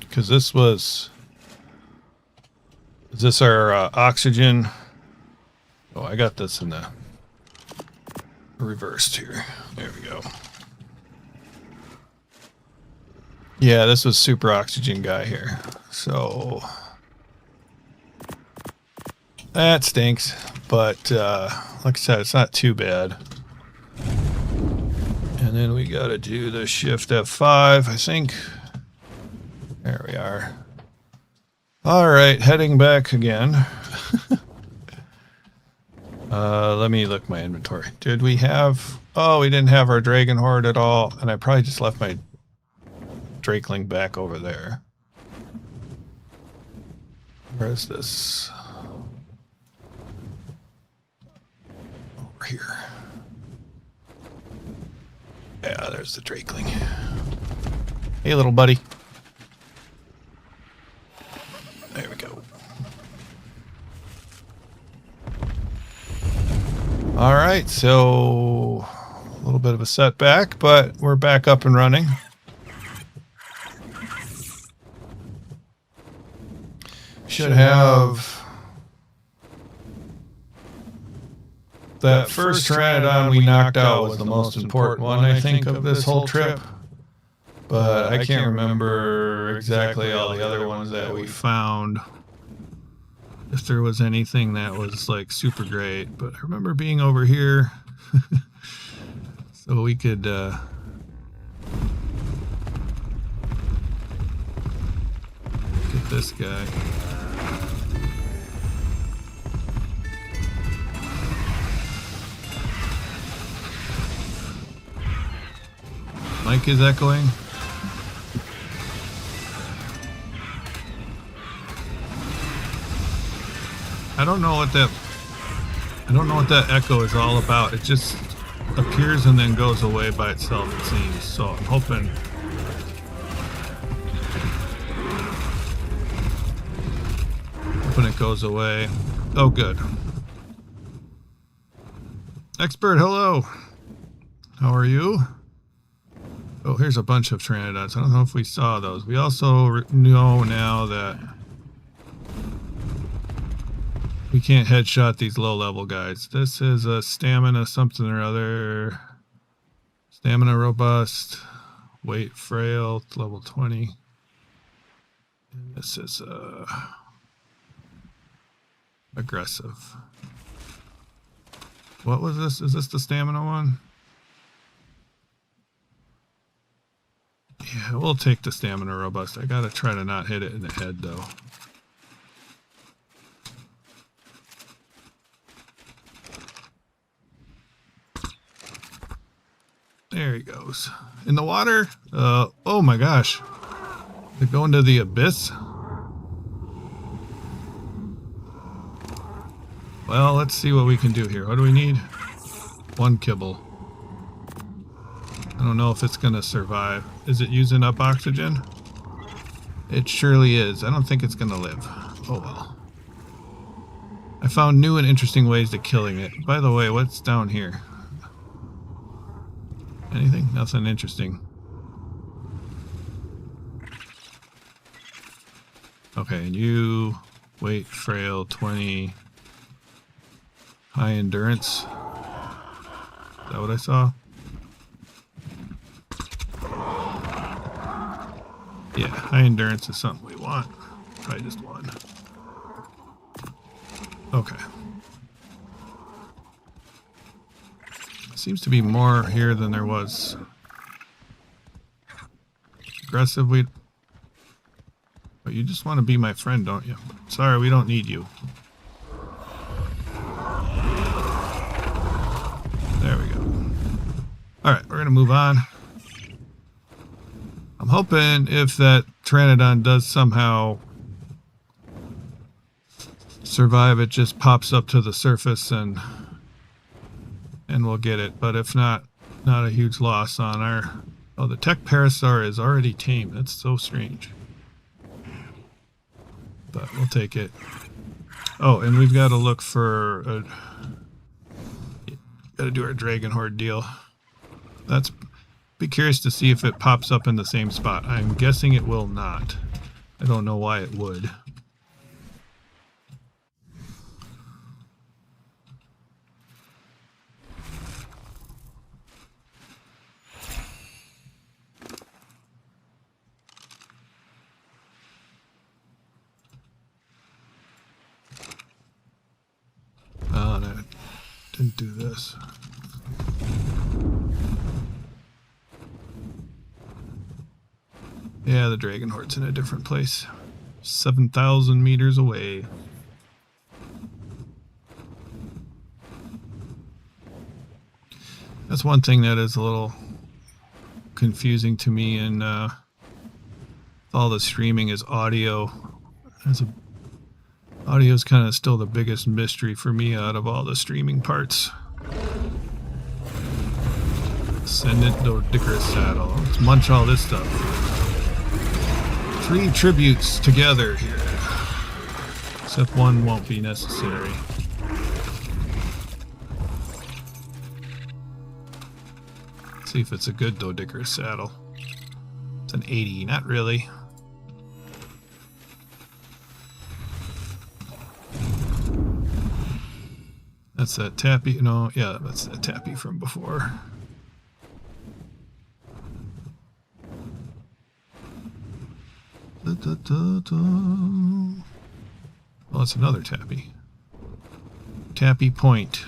Because this was... Is this our oxygen? Oh, I got this in the reversed here. There we go. Yeah, this was super oxygen guy here. So that stinks, but like I said, it's not too bad. And then we got to do the shift F5, I think. There we are. All right, heading back again. Let me look my inventory. Did we have... Oh, we didn't have our dragon horde at all, and I probably just left my drakeling back over there. Where is this? Over here. Yeah, there's the drakeling. Hey, little buddy. There we go. All right, so a little bit of a setback, but we're back up and running. Should have that first Pteranodon we knocked out was the most important one, I think, of this whole trip. But I can't remember exactly all the other ones that we found. If there was anything that was like super great, but I remember being over here so we could get this guy. Mic is echoing. I don't know what that echo is all about. It just appears and then goes away by itself, it seems. So I'm hoping it goes away. Oh, good. Expert, hello. How are you? Oh, here's a bunch of Pteranodons. I don't know if we saw those. We also know now that we can't headshot these low-level guys. This is a stamina something or other. Stamina robust. Weight frail. Level 20. And this is aggressive. What was this? Is this the stamina one? Yeah, we'll take the stamina robust. I gotta try to not hit it in the head, though. There he goes. In the water? Oh my gosh. They're going to the abyss? Well, let's see what we can do here. What do we need? 1 kibble. I don't know if it's going to survive. Is it using up oxygen? It surely is. I don't think it's going to live. Oh well. I found new and interesting ways to killing it. By the way, what's down here? Anything? Nothing interesting. Okay, and you... Weight, frail, 20... High endurance. Is that what I saw? Yeah, high endurance is something we want. Probably just one. Okay. Seems to be more here than there was. Aggressive, but you just want to be my friend, don't you? Sorry, we don't need you. There we go. Alright, we're going to move on. I'm hoping if that Pteranodon does somehow survive, it just pops up to the surface and we'll get it. But if not, not a huge loss on our... Oh, the Tech Parasaur is already tamed. That's so strange. But we'll take it. Oh, and we've got to look for a... Got to do our dragon horde deal. That's... Be curious to see if it pops up in the same spot. I'm guessing it will not. I don't know why it would. Oh, no. Didn't do this. Yeah, the dragon horde's in a different place. 7,000 meters away. That's one thing that is a little confusing to me, and all the streaming is audio. Audio is kind of still the biggest mystery for me out of all the streaming parts. Ascendant Dodicarus saddle. Let's munch all this stuff. 3 tributes together here. Except one won't be necessary. Let's see if it's a good Dodicarus saddle. It's an 80, not really. That's that tappy. No, yeah, that's that tappy from before. Oh, it's another tappy. Tappy point.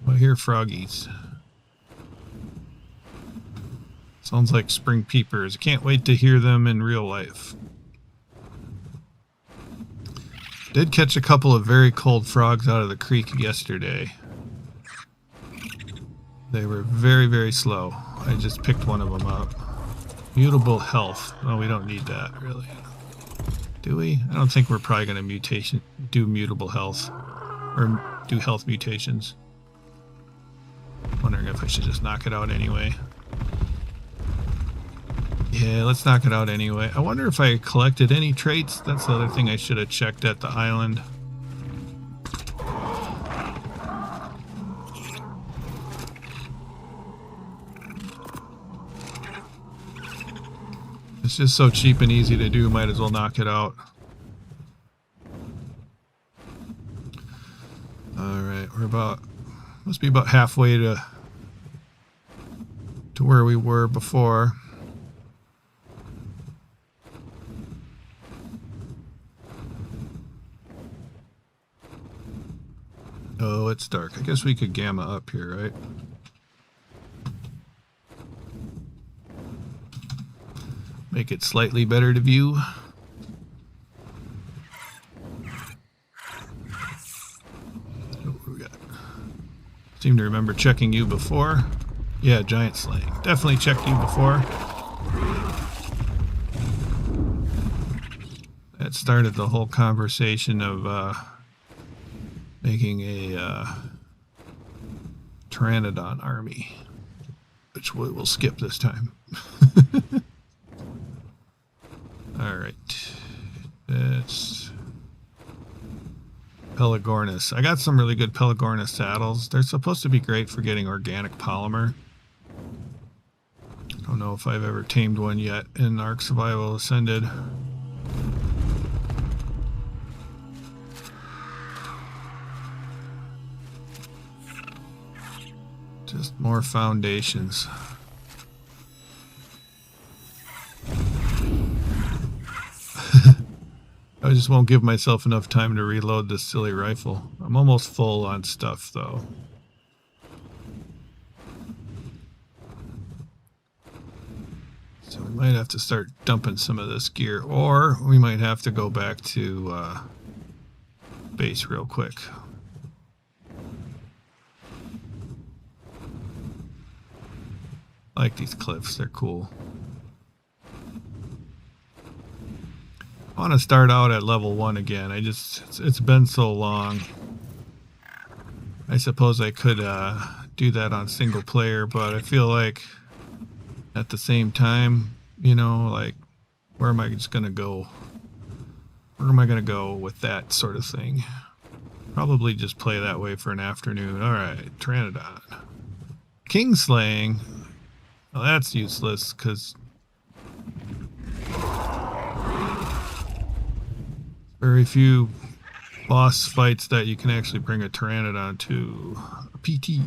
I hear froggies. Sounds like spring peepers. I can't wait to hear them in real life. Did catch a couple of very cold frogs out of the creek yesterday. They were very, very slow. I just picked one of them up. Mutable health. Oh, we don't need that, really. Do we? I don't think we're probably going to do mutable health. Or do health mutations. Wondering if I should just knock it out anyway. Yeah, let's knock it out anyway. I wonder if I collected any traits. That's the other thing I should have checked at the island. It's just so cheap and easy to do, might as well knock it out. Alright, must be about halfway to where we were before. Oh, it's dark. I guess we could gamma up here, right? Make it slightly better to view. What do we got? Seem to remember checking you before. Yeah, giant slaying. Definitely checked you before. That started the whole conversation of making a Pteranodon army, which we will skip this time. Alright, that's Pelagornis. I got some really good Pelagornis saddles. They're supposed to be great for getting organic polymer. I don't know if I've ever tamed one yet in Ark Survival Ascended. Just more foundations. I just won't give myself enough time to reload this silly rifle. I'm almost full on stuff, though. So we might have to start dumping some of this gear, or we might have to go back to base real quick. I like these cliffs, they're cool. I want to start out at level 1 again. It's been so long. I suppose I could do that on single player, but I feel like at the same time, you know, like, where am I just gonna go? Where am I gonna go with that sort of thing? Probably just play that way for an afternoon. Alright, Pteranodon. Kingslaying. Well, that's useless, because very few boss fights that you can actually bring a Pteranodon to. A PT.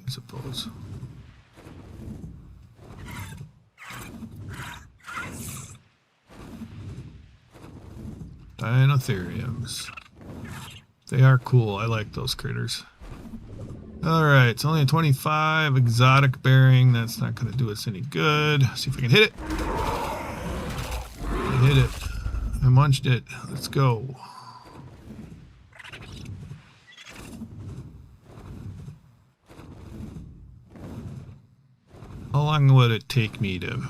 I suppose. Dinotheriums. They are cool. I like those critters. Alright, it's only a 25 exotic bearing. That's not going to do us any good. See if we can hit it. I hit it. I munched it. Let's go. How long would it take me to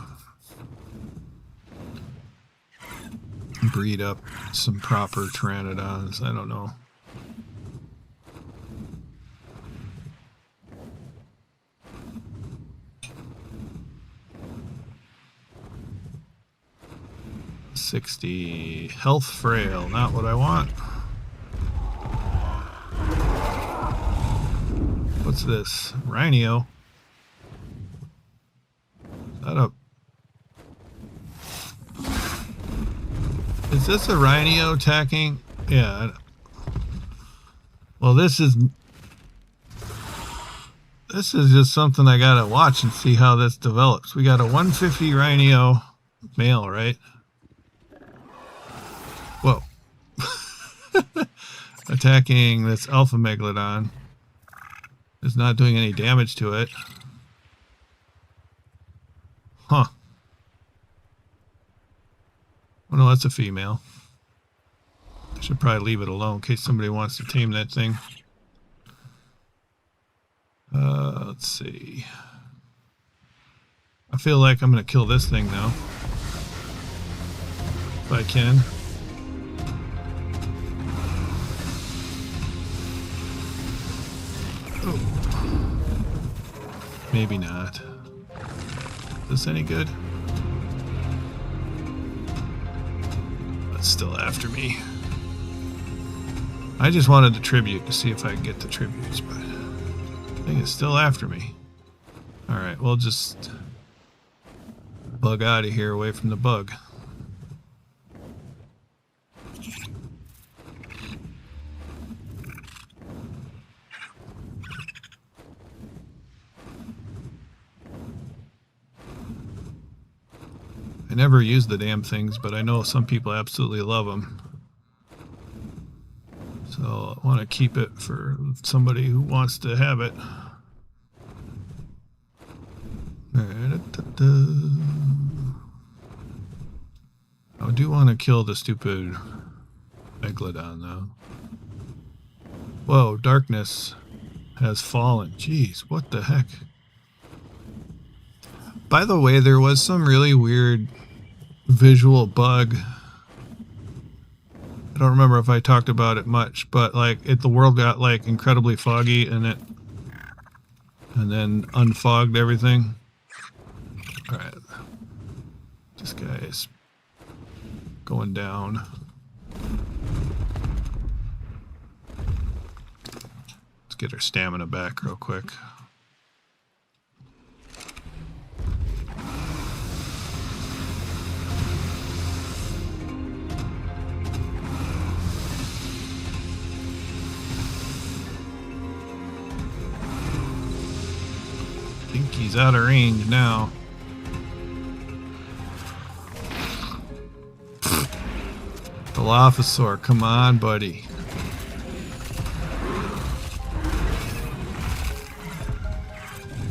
breed up some proper Pteranodons? I don't know. $60 health frail, not what I want. What's this? Rhino. Is this a rhino attacking? Yeah. Well, this is just something I gotta watch and see how this develops. We got a 150 rhino male, right? Whoa. Attacking this alpha megalodon. It's not doing any damage to it. Huh. Oh no, that's a female. I should probably leave it alone in case somebody wants to tame that thing. Let's see. I feel like I'm gonna kill this thing now. If I can. Oh. Maybe not. Is this any good? It's still after me. I just wanted the tribute to see if I can get the tributes, but I think it's still after me. Alright, we'll just bug out of here away from the bug. I never use the damn things, but I know some people absolutely love them. So I want to keep it for somebody who wants to have it. I do want to kill the stupid megalodon though. Whoa, darkness has fallen. Jeez, what the heck? By the way, there was some really weird visual bug. I don't remember if I talked about it much, but like the world got like incredibly foggy and then unfogged everything. All right, this guy is going down. Let's get our stamina back real quick. I think he's out of range now. Dilophosaur, come on, buddy.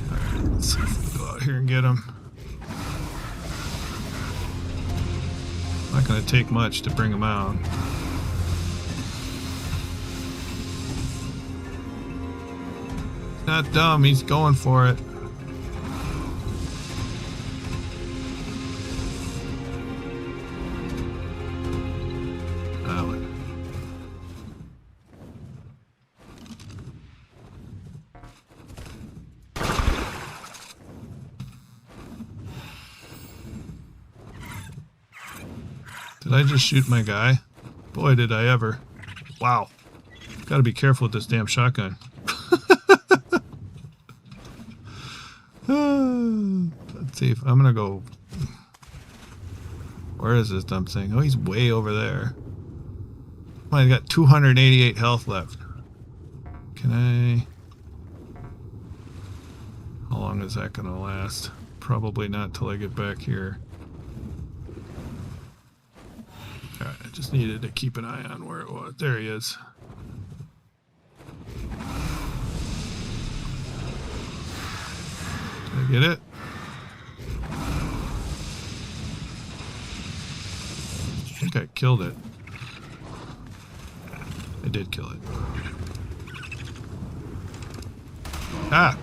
Alright, let's see if we can go out here and get him. Not going to take much to bring him out. not dumb. He's going for it. Oh. Did I just shoot my guy? Boy, did I ever. Wow. Gotta be careful with this damn shotgun. Let's see if I'm gonna go. Where is this dumb thing? Oh, he's way over there. Oh, I got 288 health left. Can I? How long is that gonna last? Probably not till I get back here. Alright, I just needed to keep an eye on where it was. There he is. Did I get it? I think I killed it. I did kill it. Ah!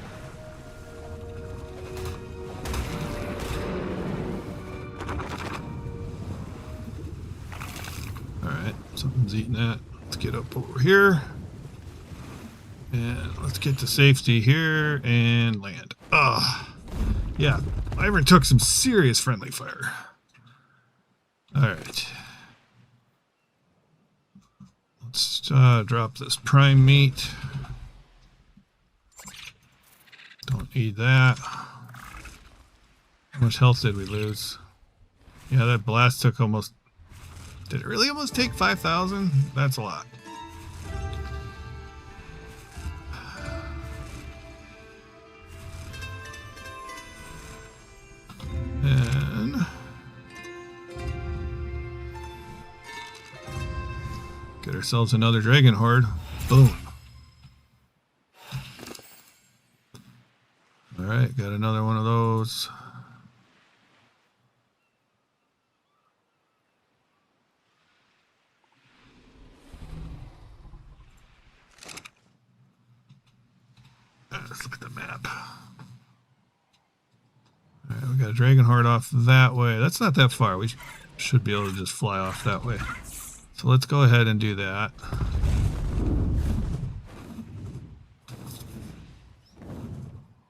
Alright, something's eating that. Let's get up over here. And let's get to safety here and land. Ugh. Yeah, Wyvern took some serious friendly fire. Alright. Let's drop this prime meat. Don't need that. How much health did we lose? Yeah, that blast took almost... Did it really almost take 5,000? That's a lot. And... get ourselves another dragon horde. Boom. Alright, got another one of those. Let's look at the map. Alright, we got a dragon horde off that way. That's not that far. We should be able to just fly off that way. So let's go ahead and do that.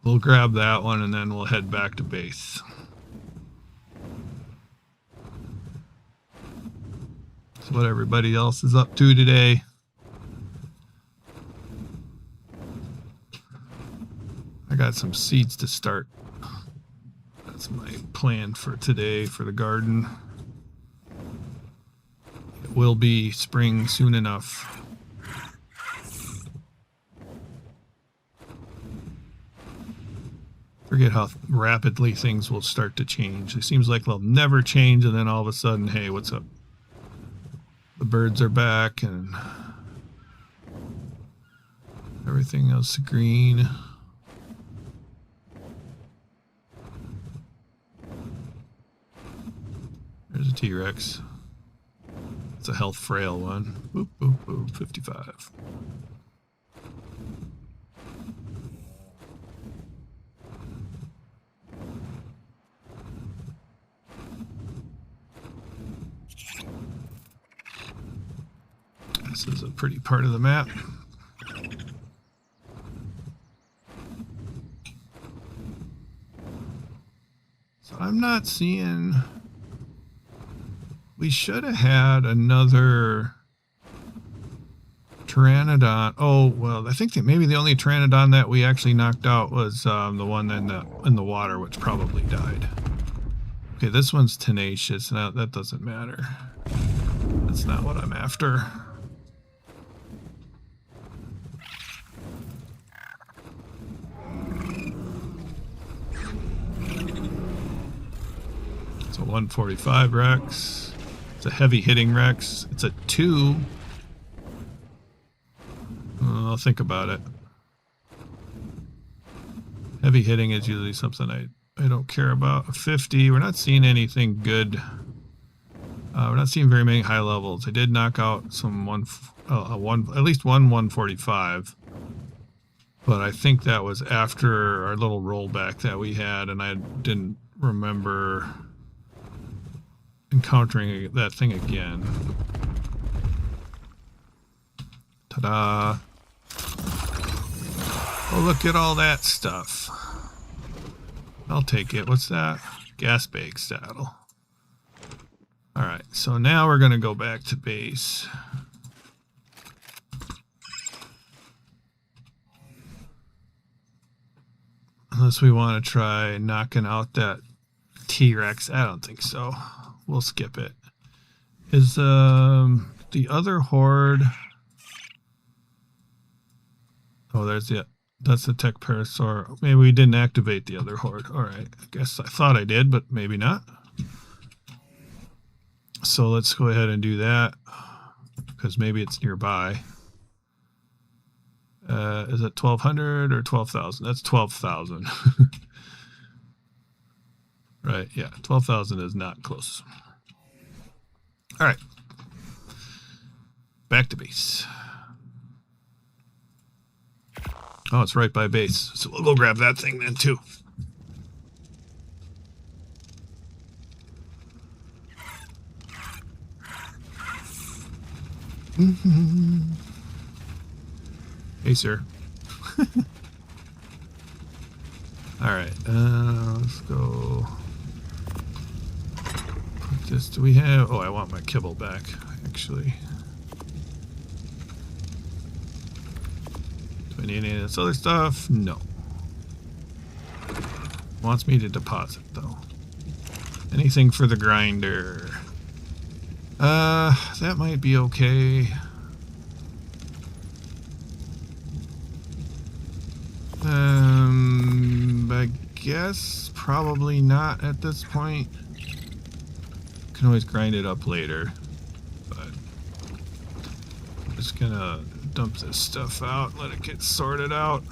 We'll grab that one and then we'll head back to base. That's what everybody else is up to today. I got some seeds to start. That's my plan for today for the garden. It will be spring soon enough. Forget how rapidly things will start to change. It seems like they'll never change, and then all of a sudden, hey, what's up? The birds are back, and everything else green. There's a T-Rex. It's a health frail one. Boop, boop, boop, 55. This is a pretty part of the map. So I'm not seeing... We should have had another Pteranodon. Oh, well, I think that maybe the only Pteranodon that we actually knocked out was the one in the water, which probably died. Okay, this one's tenacious. Now that doesn't matter. That's not what I'm after. It's a 145 Rex. It's a heavy hitting Rex. It's a 2. I'll think about it. Heavy hitting is usually something I don't care about. A 50. We're not seeing anything good. We're not seeing very many high levels. I did knock out some at least one 145. But I think that was after our little rollback that we had, and I didn't remember encountering that thing again. Ta-da! Oh, look at all that stuff. I'll take it. What's that? Gas bag saddle. Alright, so now we're going to go back to base. Unless we want to try knocking out that T-Rex. I don't think so. We'll skip it. Is the other horde... Oh, that's the tech parasaur. Maybe we didn't activate the other horde. Alright, I guess I thought I did, but maybe not. So let's go ahead and do that, because maybe it's nearby. Is it 1,200 or 12,000? That's 12,000. Right, yeah, 12,000 is not close. All right, back to base. Oh, it's right by base, so we'll go grab that thing then too. Hey, sir. All right, let's go. Put this. Do we have? Oh, I want my kibble back, actually. Do I need any of this other stuff? No. Wants me to deposit though. Anything for the grinder? That might be okay. I guess probably not at this point. Can always grind it up later, but I'm just gonna dump this stuff out, let it get sorted out.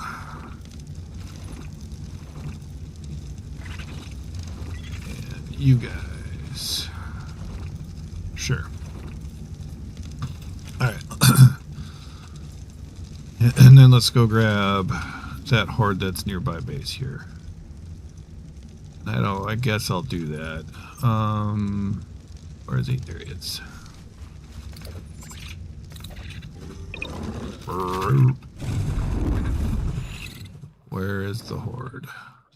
And you guys. Sure. Alright. And then let's go grab that horde that's nearby base here. I guess I'll do that. Where is he? There he is. Where is the horde?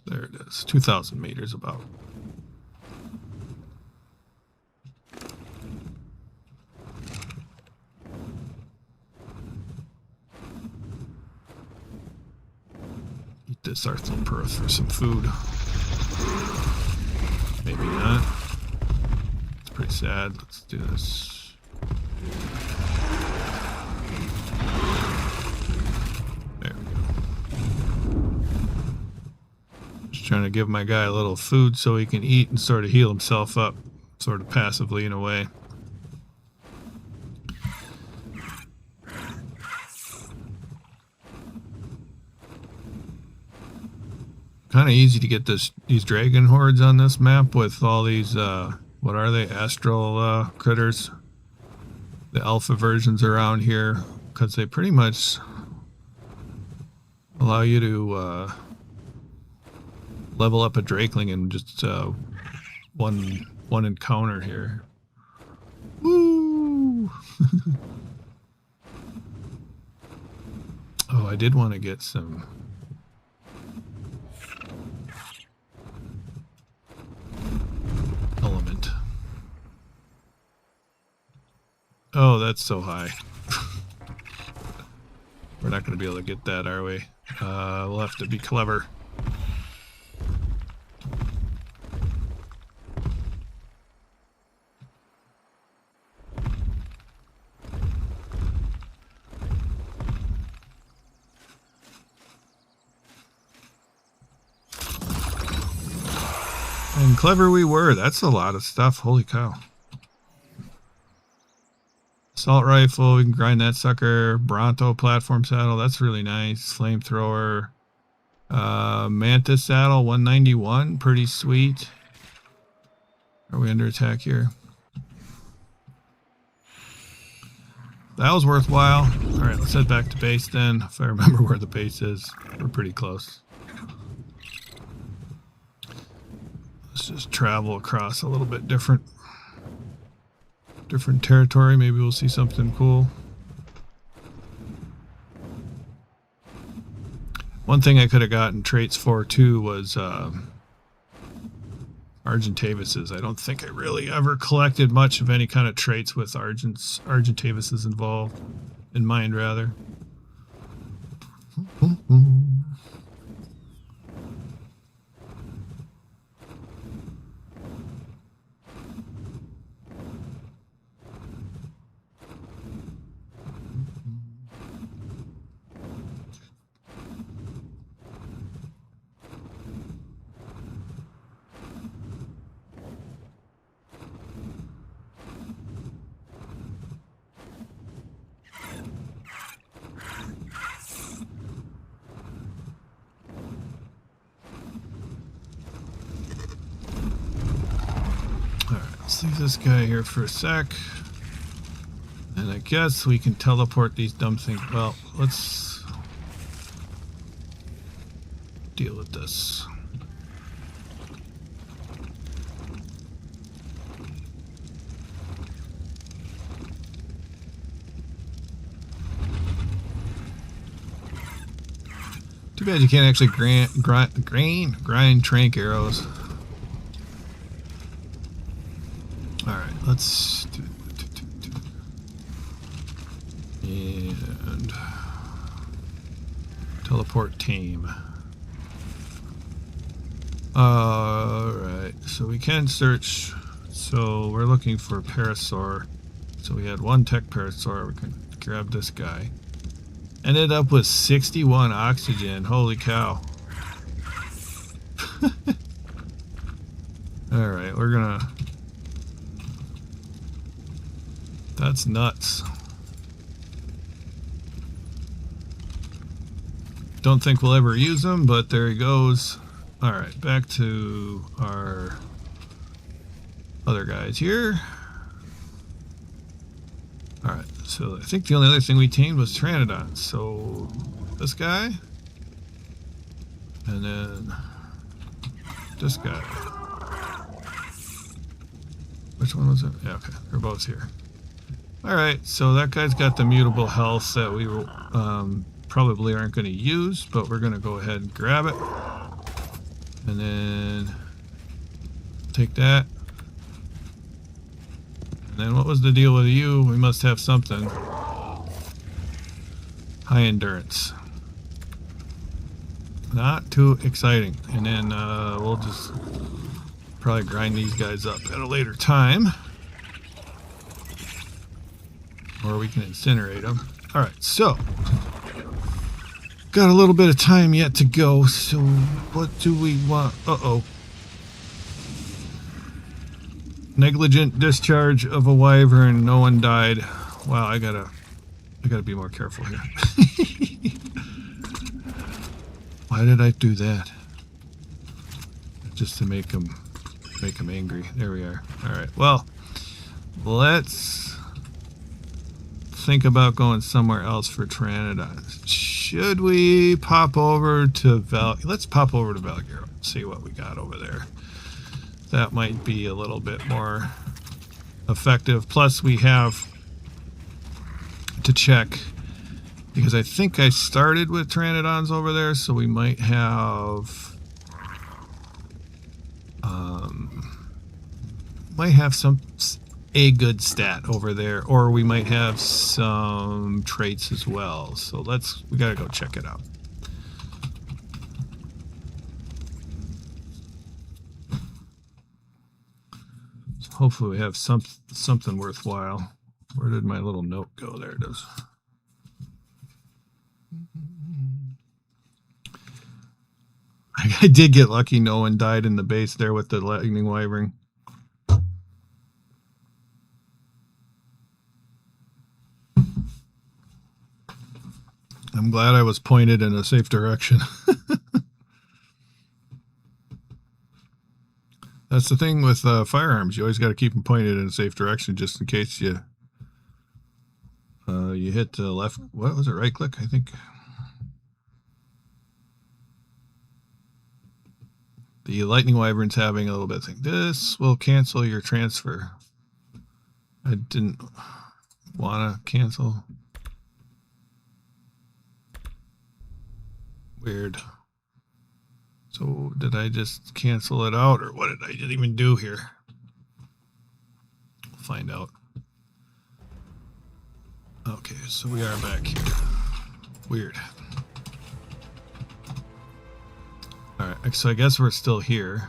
There it is. 2,000 meters about. Eat this arthropteryx for some food. Maybe not. It's pretty sad. Let's do this. There we go. Just trying to give my guy a little food so he can eat and sort of heal himself up, sort of passively in a way. Kind of easy to get these dragon hordes on this map with all these, what are they, astral critters, the alpha versions around here, because they pretty much allow you to level up a drakeling in just one encounter here. Woo! Oh, I did want to get some element. Oh, that's so high. We're not going to be able to get that, are we? We'll have to be clever. And clever we were. That's a lot of stuff. Holy cow. Assault rifle. We can grind that sucker. Bronto platform saddle. That's really nice. Flamethrower. Mantis saddle. 191. Pretty sweet. Are we under attack here? That was worthwhile. All right, let's head back to base then. If I remember where the base is, we're pretty close. Let's just travel across a little bit different territory. Maybe we'll see something cool. One thing I could have gotten traits for too was Argentavises. I don't think I really ever collected much of any kind of traits with Argentavises involved, in mind rather. Let's leave this guy here for a sec. And I guess we can teleport these dumb things. Well, let's deal with this. Too bad you can't actually grind trank arrows. Alright, let's do and teleport tame. Alright, so we can search. So we're looking for Parasaur. So we had one tech Parasaur. We can grab this guy. Ended up with 61 oxygen. Holy cow. Alright, we're gonna... That's nuts. Don't think we'll ever use them, but there he goes. Alright, back to our other guys here. Alright, so I think the only other thing we tamed was Pteranodons. So this guy, and then this guy. Which one was it? Yeah, okay, they're both here. Alright, so that guy's got the mutable health that we probably aren't going to use, but we're going to go ahead and grab it. And then take that. And then what was the deal with you? We must have something. High endurance. Not too exciting. And then we'll just probably grind these guys up at a later time. Or we can incinerate them. Alright, so got a little bit of time yet to go, so what do we want? Uh-oh. Negligent discharge of a wyvern, no one died. Wow, I gotta be more careful here. Why did I do that? Just to make them angry. There we are. Alright, well, let's think about going somewhere else for Pteranodons. Should we pop over to let's pop over to Valgero and see what we got over there. That might be a little bit more effective. Plus we have to check, because I think I started with Pteranodons over there, so we might have a good stat over there, or we might have some traits as well. So we gotta go check it out. So hopefully we have something worthwhile. Where did my little note go? There it is. I did get lucky. No one died in the base there with the lightning wyvern. I'm glad I was pointed in a safe direction. That's the thing with firearms. You always got to keep them pointed in a safe direction just in case you You hit the left. What was it? Right click, I think. The lightning wyvern's having a little bit of thing. This will cancel your transfer. I didn't want to cancel. Weird. So did I just cancel it out, or what did I even do here? We'll find out. Okay, so we are back here. Weird. Alright, so I guess we're still here.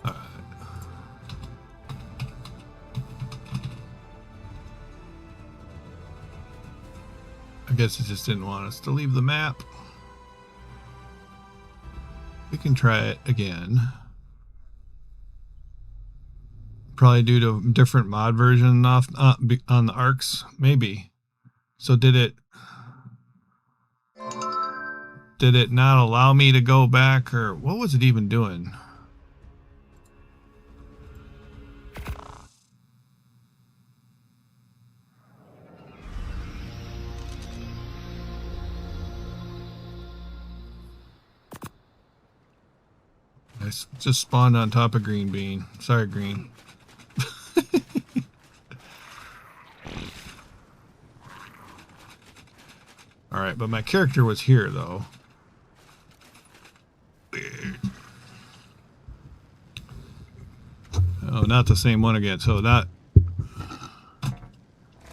Alright. I guess it just didn't want us to leave the map. We can try it again. Probably due to a different mod version on the Arks, maybe. So did it not allow me to go back, or what was it even doing? I just spawned on top of Greenebean. Sorry, Green. Alright, but my character was here, though. Weird. Oh, not the same one again. So that...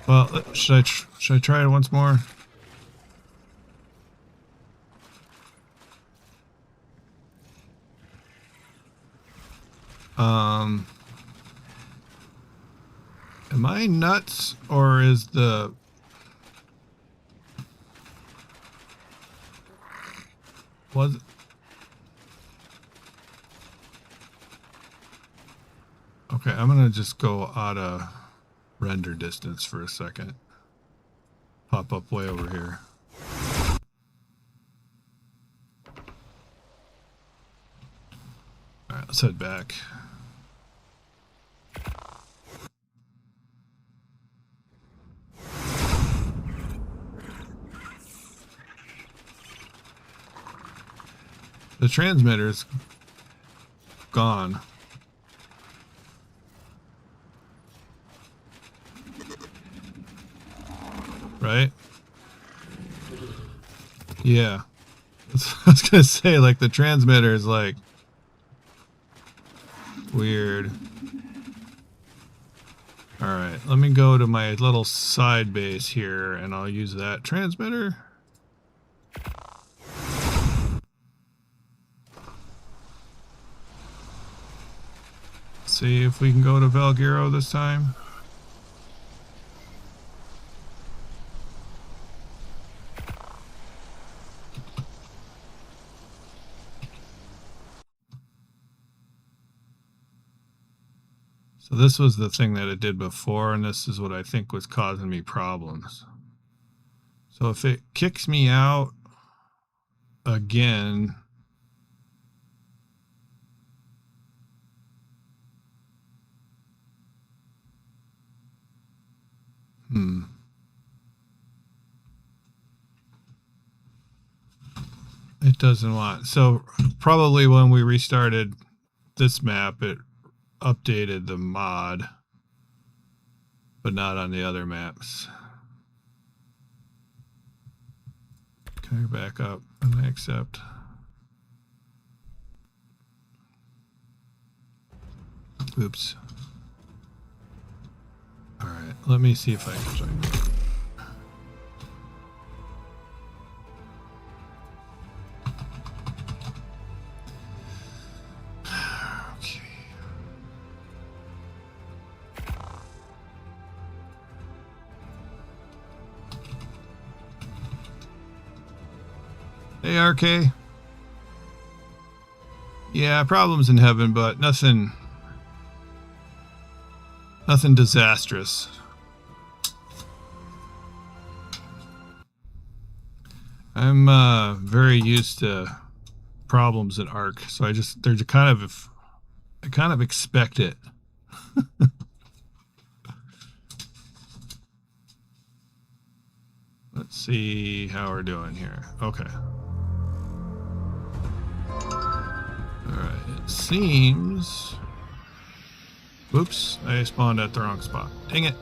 Well, should I try it once more? Am I nuts, or is the... Was it? Okay, I'm gonna just go out of render distance for a second. Pop up way over here. Alright, let's head back. The transmitter's gone. Right? Yeah. I was gonna say, like, the transmitter is like weird. Alright, let me go to my little side base here and I'll use that transmitter. See if we can go to Valguero this time. So this was the thing that it did before, and this is what I think was causing me problems. So if it kicks me out again... It doesn't want... So probably when we restarted this map, it updated the mod, but not on the other maps. Can I back up and I accept? Oops. Alright, let me see if I can join. Hey, RK. Yeah, problems in heaven, but nothing disastrous. I'm very used to problems in Ark, so I kind of expect it. Let's see how we're doing here. Okay. Alright, it seems... Oops, I spawned at the wrong spot. Dang it.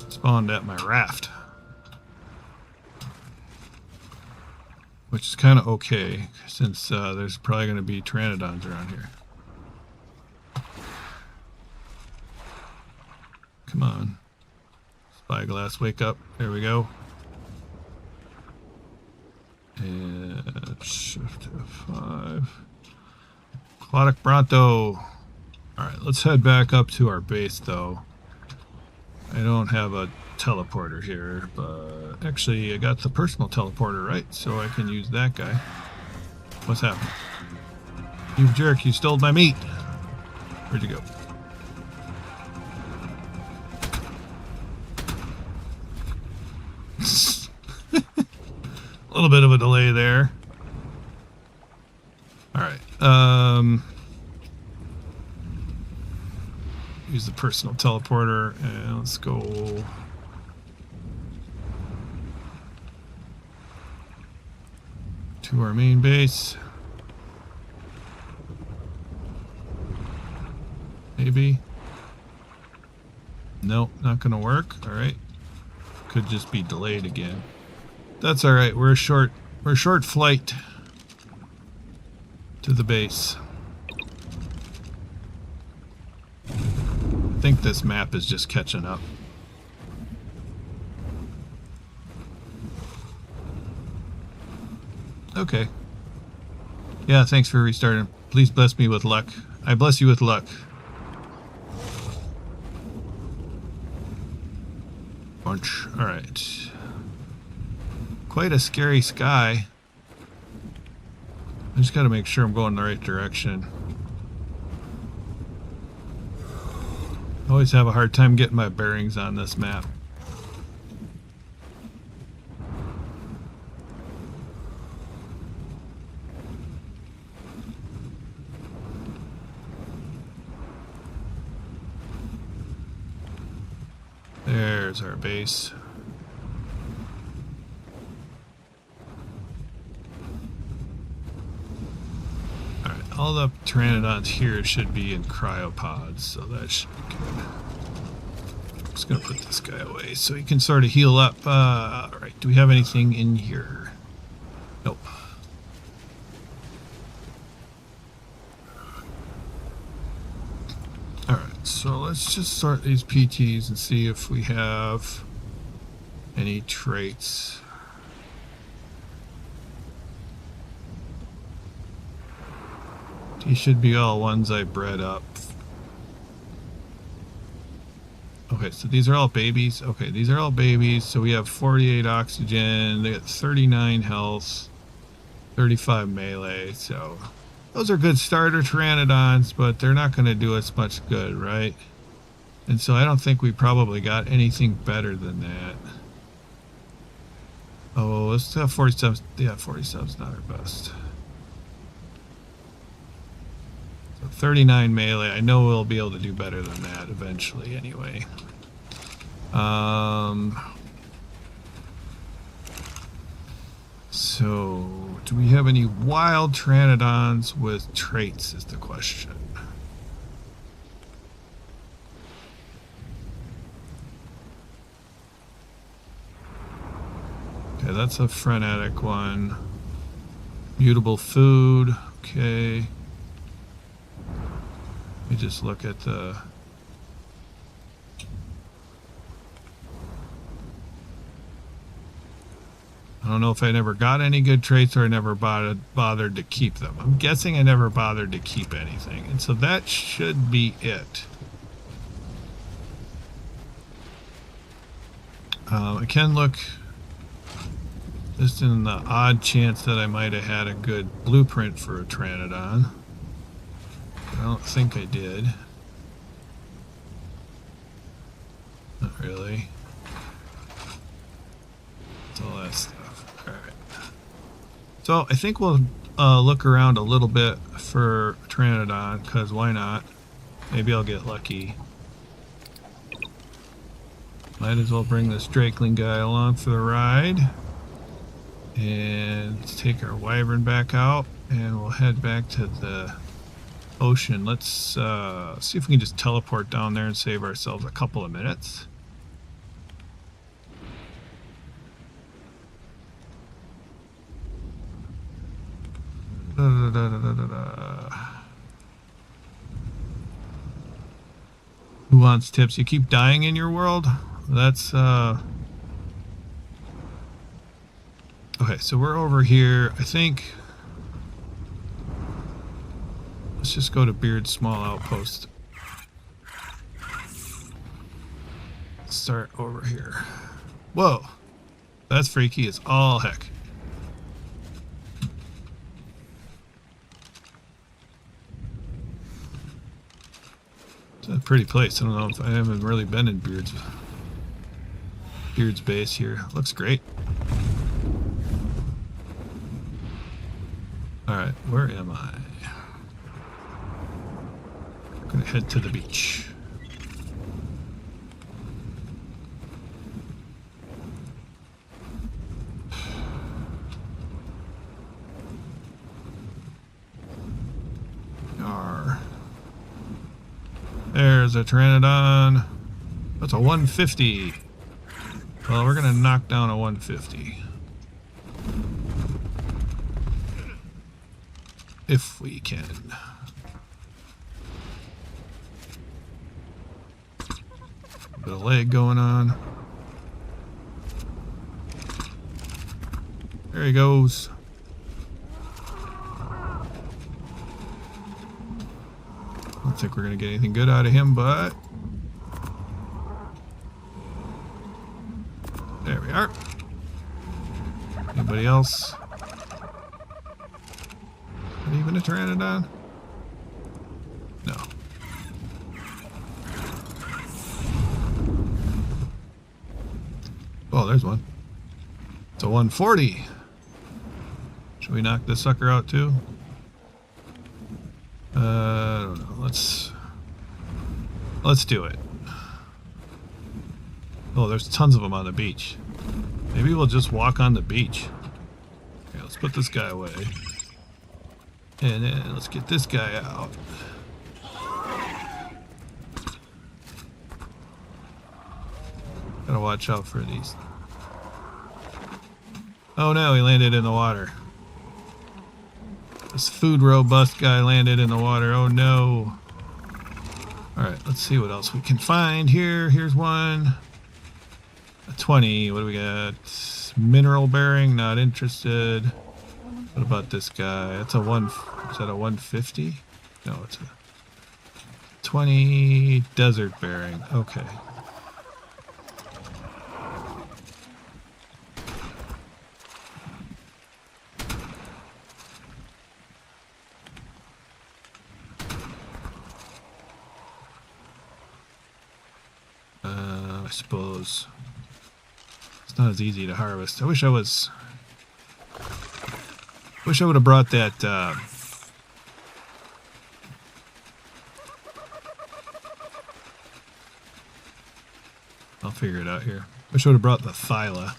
Spawned at my raft. Which is kind of okay, since there's probably going to be pteranodons around here. Come on. Spyglass, wake up. There we go. And shift F5. Aquatic Bronto. Alright, let's head back up to our base, though. I don't have a teleporter here, but actually I got the personal teleporter, right? So I can use that guy. What's happening? You jerk, you stole my meat. Where'd you go? A little bit of a delay there. Alright, use the personal teleporter and let's go to our main base. Maybe. Nope, not gonna work. Alright. Could just be delayed again. That's alright, we're short flight to the base. I think this map is just catching up. Okay. Yeah, thanks for restarting. Please bless me with luck. I bless you with luck. Bunch. Alright. Quite a scary sky. I just gotta make sure I'm going the right direction. I always have a hard time getting my bearings on this map. There's our base. Alright, all the pteranodons here should be in cryopods, so that should be good. I'm just gonna put this guy away so he can sort of heal up. Alright, do we have anything in here? Nope. Alright, so let's just sort these PTs and see if we have any traits. These should be all ones I bred up. Okay, so these are all babies. Okay, these are all babies. So we have 48 oxygen. They got 39 health, 35 melee. So those are good starter pteranodons, but they're not going to do us much good, right? And so I don't think we probably got anything better than that. Oh, let's have 47. Yeah, 47's not our best. 39 melee. I know we'll be able to do better than that eventually anyway. So, do we have any wild pteranodons with traits is the question. Okay, that's a frenetic one. Mutable food. Okay. Let me just look at the... I don't know if I never got any good traits or I never bothered to keep them. I'm guessing I never bothered to keep anything. And so that should be it. I can look just in the odd chance that I might have had a good blueprint for a pteranodon. I don't think I did. Not really. It's all that stuff. Alright. So I think we'll look around a little bit for Pteranodon, because why not? Maybe I'll get lucky. Might as well bring this Drakeling guy along for the ride. And let's take our wyvern back out, and we'll head back to the ocean. Let's see if we can just teleport down there and save ourselves a couple of minutes. Who wants tips? You keep dying in your world? That's okay, so we're over here. I think let's just go to Beard's small outpost. Start over here. Whoa, that's freaky as all heck. It's a pretty place. I don't know if I haven't really been in Beard's base here. Looks great. Alright, where am I? I'm gonna head to the beach. There's a Pteranodon. That's a 150. Well, we're gonna knock down a 150. If we can. Bit of leg going on. There he goes. I don't think we're going to get anything good out of him, but there we are. Anybody else? Not even a Pteranodon? No. Oh, there's one. It's a 140. Should we knock this sucker out too? I don't know. Let's do it. Oh, there's tons of them on the beach. Maybe we'll just walk on the beach. Okay, let's put this guy away. And then let's get this guy out. Gotta watch out for these. Oh no, he landed in the water. This food robust guy landed in the water. Oh no. Alright, let's see what else we can find here. Here's one. A 20. What do we got? Mineral bearing, not interested. What about this guy? That's a one. Is that a 150? No, it's a 20. Desert bearing. Okay. I suppose it's not as easy to harvest. I wish I would have brought that I'll figure it out here. Wish I would have brought the Thyla.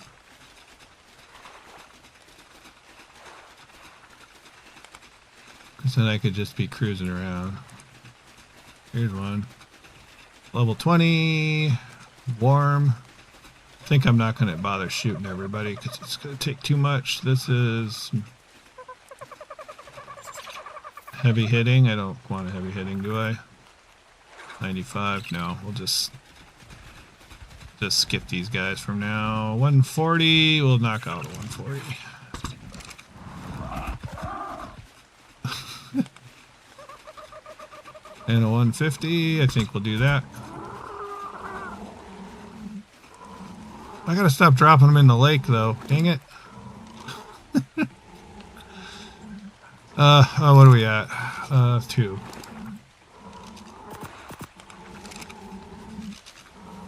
Because then I could just be cruising around. Here's one. Level 20. Warm. I think I'm not going to bother shooting everybody because it's going to take too much. This is heavy hitting. I don't want a heavy hitting, do I? 95. No, we'll just skip these guys from now. 140. We'll knock out a 140. And a 150. I think we'll do that. I gotta stop dropping them in the lake, though. Dang it. Oh, what are we at? 2.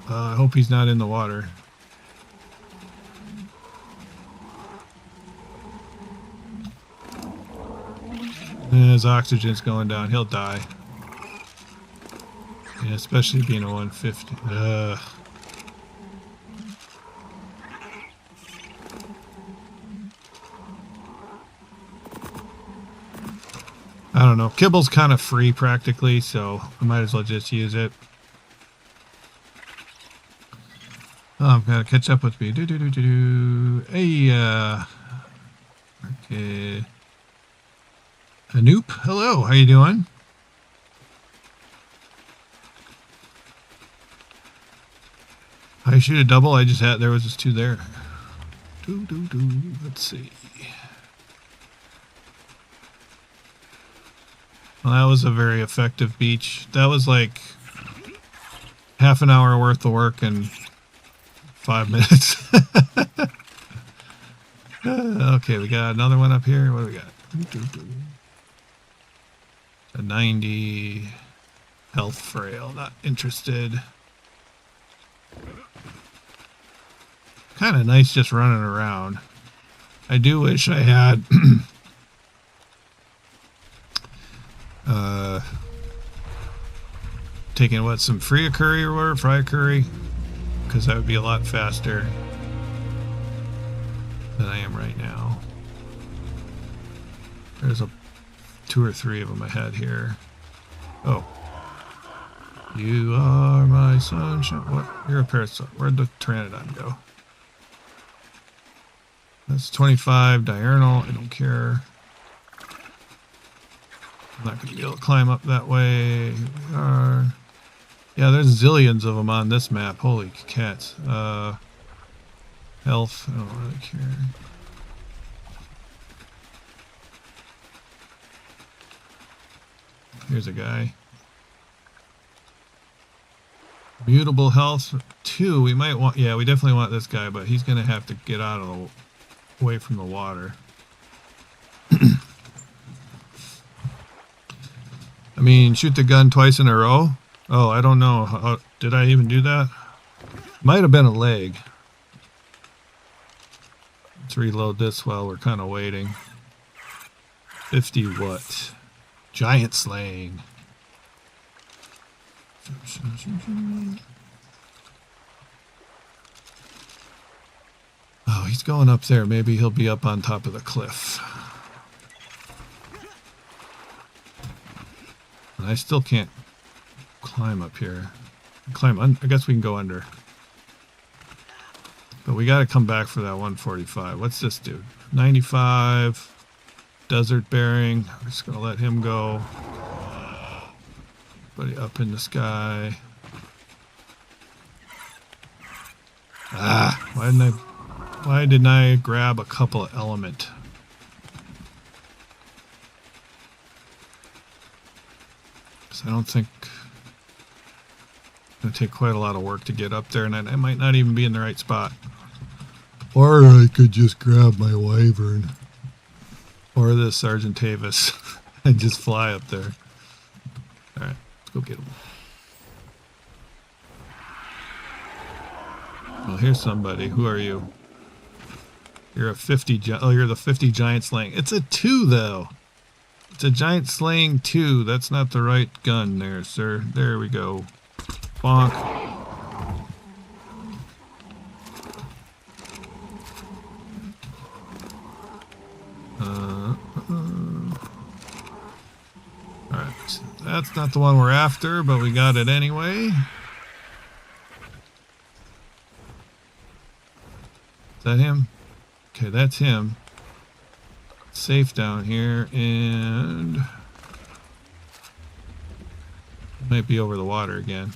I hope he's not in the water. His oxygen's going down. He'll die. Yeah, especially being a 150. I don't know. Kibble's kind of free practically, so I might as well just use it. Oh, I've got to catch up with me. Hey, okay. Anoop, hello. How you doing? I shoot a double. I just had, there was just two there. Let's see. Well, that was a very effective beach. That was like half an hour worth of work in 5 minutes. Okay, we got another one up here. What do we got? A 90 health frail. Not interested. Kind of nice just running around. I do wish I had taking what, some free curry or whatever, fry curry, because that would be a lot faster than I am right now. There's a 2 or 3 of them ahead here. Oh, you are my sunshine. What? You're a parasite. Where'd the Pteranodon go? That's 25 diurnal. I don't care. I'm not going to be able to climb up that way. Here we are. Yeah, there's zillions of them on this map. Holy cats. Health. I don't really care. Here's a guy. Mutable health 2. We might want. Yeah, we definitely want this guy, but he's going to have to get out of the away from the water. I mean, shoot the gun twice in a row. Oh, I don't know. How, did I even do that? Might have been a leg. Let's reload this while we're kind of waiting. 50 what? Giant slaying. Oh, he's going up there. Maybe he'll be up on top of the cliff. And I still can't climb up here. I guess we can go under. But we got to come back for that 145. What's this dude? 95. Desert bearing. I'm just going to let him go. Buddy up in the sky. Ah, why didn't I grab a couple of element? Because I don't think it's going to take quite a lot of work to get up there, and I might not even be in the right spot. Or I could just grab my wyvern. Or the Sargentavis and just fly up there. Alright, let's go get him. Well, here's somebody. Who are you? You're a 50 oh, you're the 50 giant slaying. It's a 2 though. It's a giant slaying 2. That's not the right gun there, sir. There we go. Bonk. Alright, so that's not the one we're after, but we got it anyway. Is that him? Okay, that's him. Safe down here, and might be over the water again.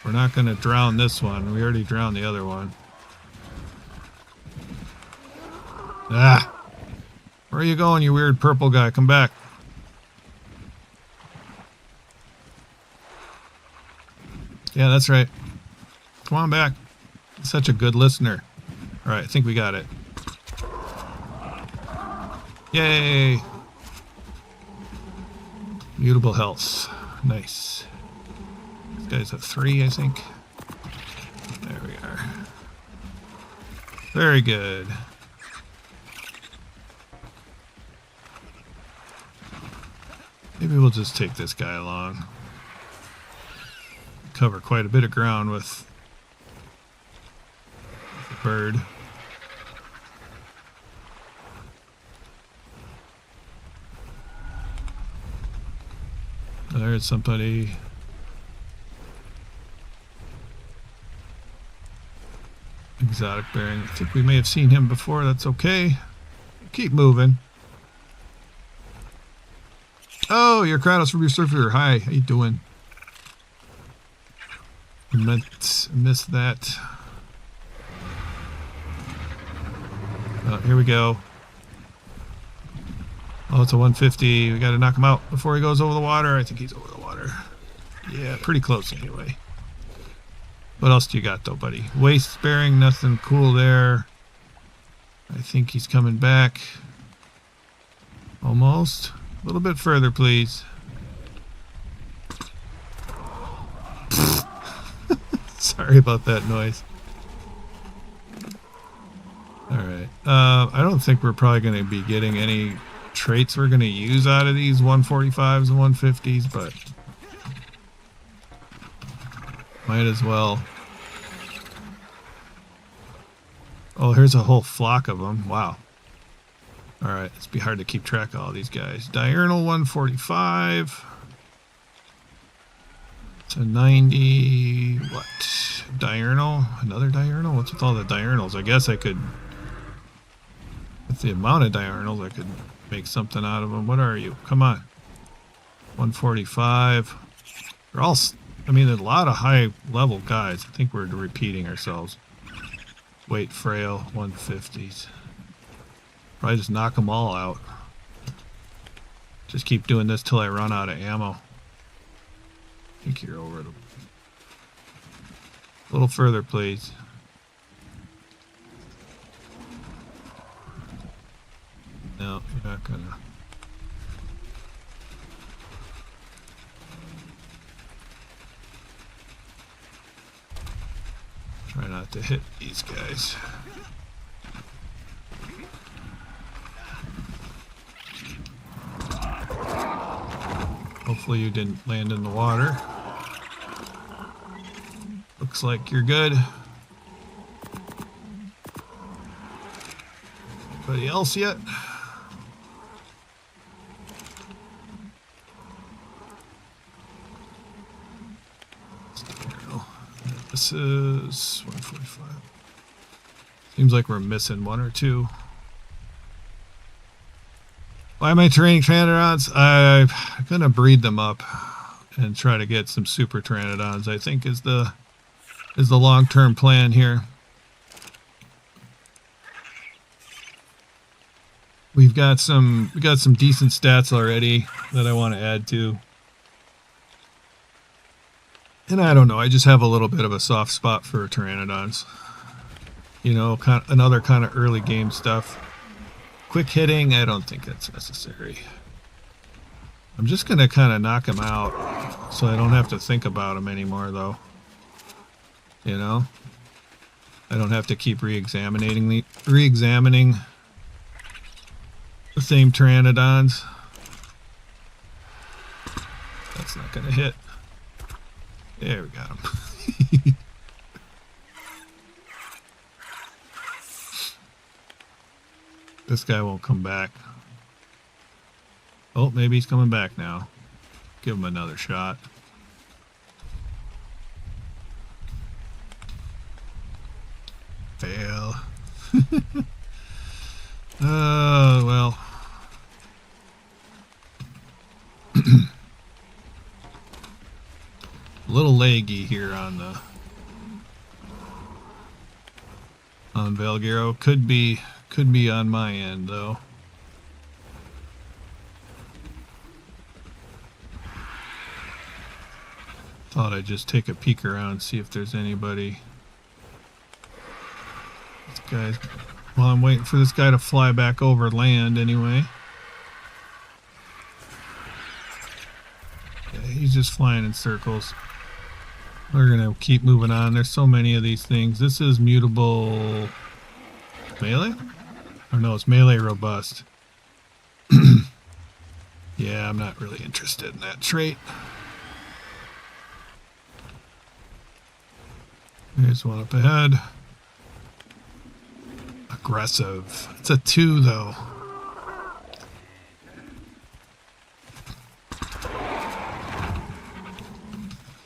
We're not going to drown this one. We already drowned the other one. Ah! Where are you going, you weird purple guy? Come back. Yeah, that's right. Come on back. Such a good listener. Alright, I think we got it. Yay! Mutable health. Nice. This guy's a 3, I think. There we are. Very good. Maybe we'll just take this guy along. Cover quite a bit of ground with the bird. There's somebody. Exotic bearing. I think we may have seen him before. That's okay. Keep moving. Oh, you're Kratos from your surfer. Hi, how you doing? I missed that. Oh, here we go. Oh, it's a 150. We got to knock him out before he goes over the water. I think he's over the water. Yeah, pretty close anyway. What else do you got though, buddy? Waist bearing, nothing cool there. I think he's coming back. Almost. A little bit further, please. Sorry about that noise. Alright. I don't think we're probably going to be getting any traits we're going to use out of these 145s and 150s, but might as well. Oh, here's a whole flock of them. Wow. Alright, it's be hard to keep track of all these guys. Diurnal 145. It's a 90. What? Diurnal? Another diurnal? What's with all the diurnals? I guess I could, with the amount of diurnals, I could make something out of them. What are you? Come on. 145. They're all, I mean, there's a lot of high level guys. I think we're repeating ourselves. Weight frail, 150s. Probably just knock them all out. Just keep doing this till I run out of ammo. I think you're over the... A little further, please. No, you're not gonna... Try not to hit these guys. Hopefully you didn't land in the water. Looks like you're good. Anybody else yet? This is 145. Seems like we're missing one or two. Why am I training Pteranodons? I'm gonna breed them up and try to get some super Pteranodons, I think is the long-term plan here. We got some decent stats already that I want to add to. And I don't know, I just have a little bit of a soft spot for Pteranodons. You know, another kind of early game stuff. Quick hitting, I don't think that's necessary. I'm just going to kind of knock him out so I don't have to think about him anymore, though. You know? I don't have to keep re-examining the same Pteranodons. That's not going to hit. There, we got him. This guy won't come back. Oh, maybe he's coming back now. Give him another shot. Fail. Well. A little laggy here on the Valguero. Could be on my end though. Thought I'd just take a peek around and see if there's anybody. This guy's, well, I'm waiting for this guy to fly back over land anyway. Yeah, he's just flying in circles. We're gonna keep moving on. There's so many of these things. This is mutable melee? Or no, it's melee robust. Yeah, I'm not really interested in that trait. There's one up ahead. Aggressive. It's a 2 though.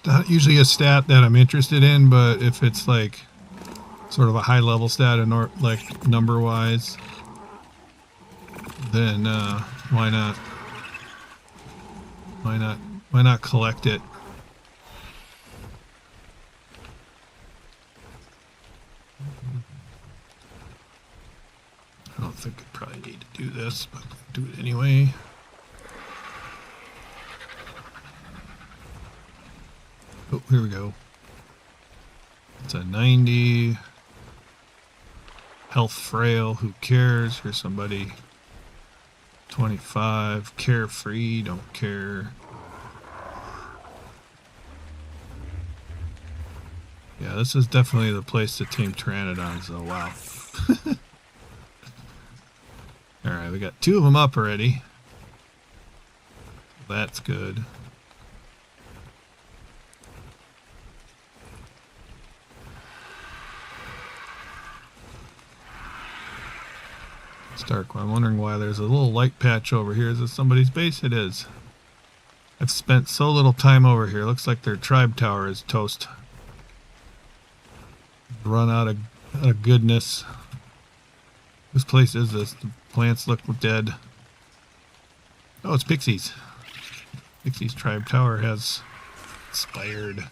Not usually a stat that I'm interested in, but if it's like sort of a high level stat and like number wise, then why not? Why not collect it? I don't think I probably need to do this, but I'll do it anyway. Oh, here we go. It's a 90. Health frail, who cares? Here's somebody. 25. Carefree, don't care. Yeah, this is definitely the place to tame pteranodons, though. Wow. Alright, we got 2 of them up already. That's good. It's dark. I'm wondering why there's a little light patch over here. Is this somebody's base? It is. I've spent so little time over here. Looks like their tribe tower is toast. Run out of goodness. Whose place is this? The plants look dead. Oh, it's Pixie's. Pixie's tribe tower has expired.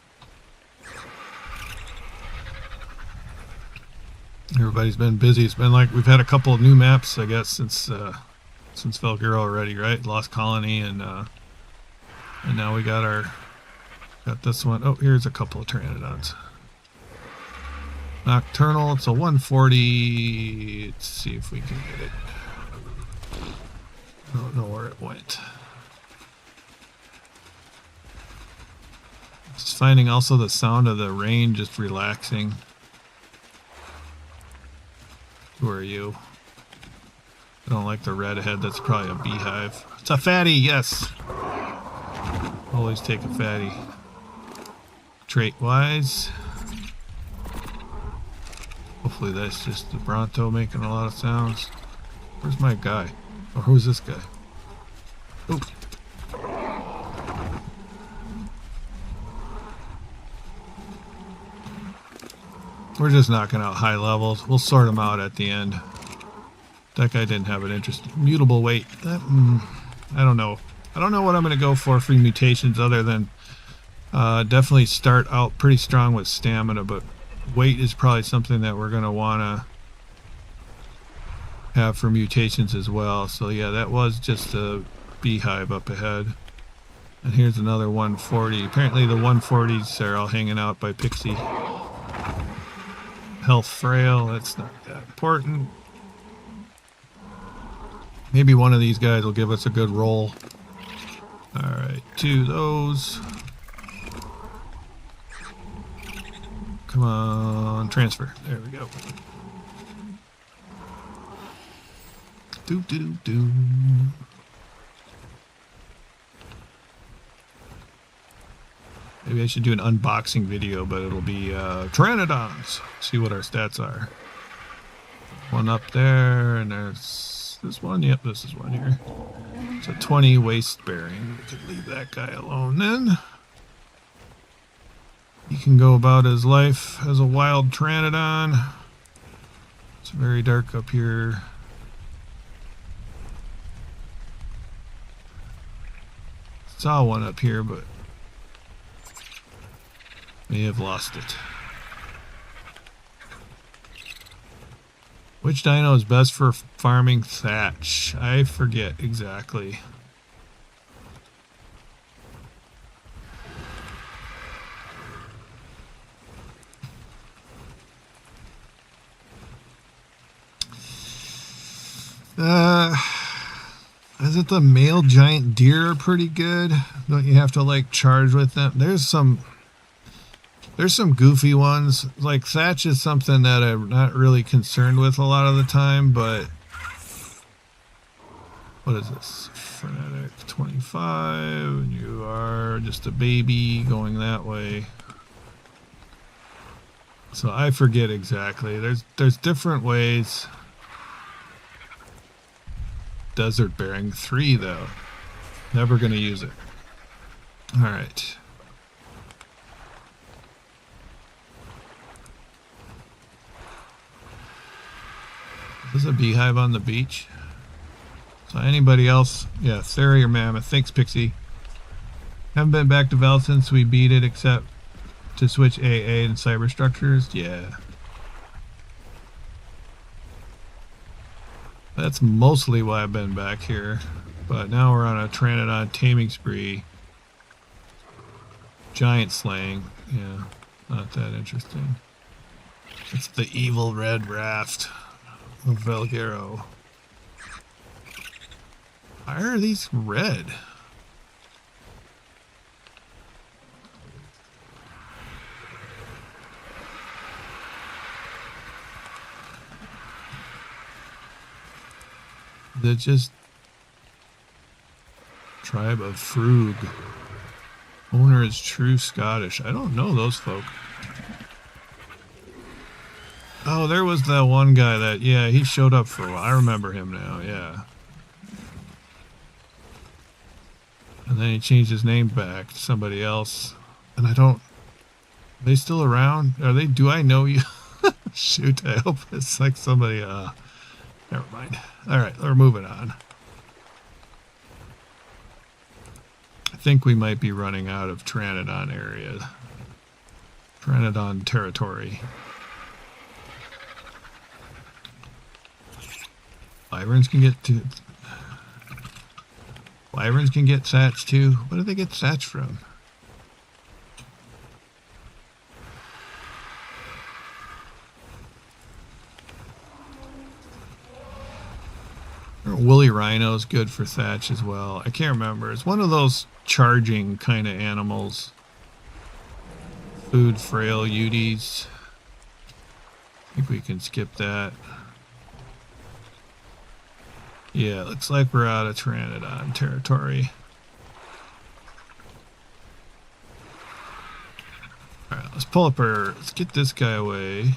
Everybody's been busy. It's been like we've had a couple of new maps, I guess, since Valkyra already, right? Lost Colony and now we got this one. Oh, here's a couple of pteranodons. Nocturnal, it's a 140. Let's see if we can get it. I don't know where it went. Just finding also the sound of the rain just relaxing. Who are you? I don't like the red ahead. That's probably a beehive. It's a fatty, yes. Always take a fatty. Trait wise. Hopefully that's just the Bronto making a lot of sounds. Where's my guy? Or who's this guy? Oh. We're just knocking out high levels. We'll sort them out at the end. That guy didn't have an interest. Mutable weight. That, I don't know. I don't know what I'm going to go for mutations other than definitely start out pretty strong with stamina, but weight is probably something that we're going to want to have for mutations as well. So yeah, that was just a beehive up ahead. And here's another 140. Apparently the 140s are all hanging out by Pixie. Health frail, that's not that important. Maybe one of these guys will give us a good roll. Alright, 2 of those. Come on, transfer. There we go. Do. Maybe I should do an unboxing video, but it'll be pteranodons. See what our stats are. One up there, and there's this one. Yep, this is one here. It's a 20 waste bearing. We could leave that guy alone then. He can go about his life as a wild pteranodon. It's very dark up here. Saw one up here, but may have lost it. Which dino is best for farming thatch? I forget exactly. Is it the male giant deer are pretty good? Don't you have to like charge with them? There's some goofy ones. Like thatch is something that I'm not really concerned with a lot of the time, but What is this? Frenetic 25, and you are just a baby going that way. So I forget exactly. There's different ways. Desert bearing 3 though. Never gonna use it. Alright. Is this a beehive on the beach? So anybody else? Yeah, Theory or Mammoth. Thanks, Pixie. Haven't been back to Val since we beat it, except to switch AA and cyber structures. Yeah. That's mostly why I've been back here. But now we're on a Pteranodon taming spree. Giant slaying. Yeah, not that interesting. It's the evil red raft of Velgero. Why are these red? They're just tribe of Frug. Owner is true Scottish. I don't know those folk. Oh, there was that one guy that, yeah, he showed up for a while. I remember him now, yeah. And then he changed his name back to somebody else. And I don't... Are they still around? Are they... Do I know you? Shoot, I hope it's like somebody... Never mind. Alright, we're moving on. I think we might be running out of Pteranodon area. Pteranodon territory. Wyverns can get to... Wyverns can get satch too. What do they get satch from? Woolly rhino is good for thatch as well. I can't remember. It's one of those charging kind of animals. Food frail Uties. I think we can skip that. Yeah, looks like we're out of Pteranodon territory. Alright, let's pull up our... Let's get this guy away.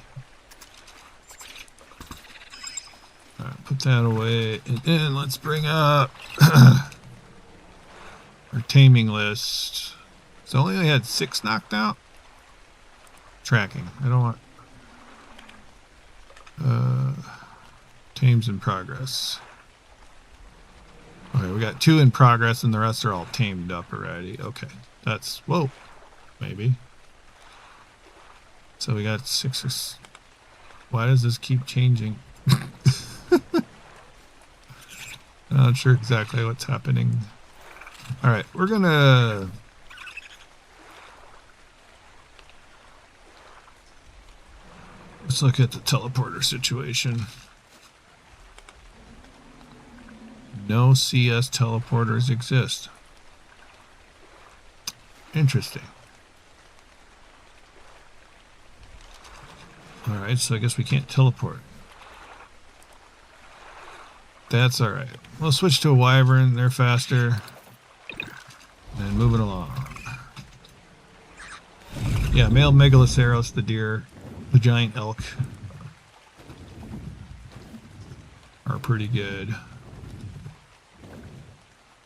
Alright, put that away. And then let's bring up our taming list. So only had 6 knocked out? Tracking. I don't want... tames in progress. Okay, we got 2 in progress and the rest are all tamed up already. Okay, that's... Whoa. Maybe. So we got 6... Why does this keep changing? I'm not sure exactly what's happening. Alright, we're gonna... Let's look at the teleporter situation. No CS teleporters exist. Interesting. Alright, so I guess we can't teleport. That's alright. We'll switch to a wyvern, they're faster. And moving along. Yeah, male Megaloceros, the deer, the giant elk are pretty good.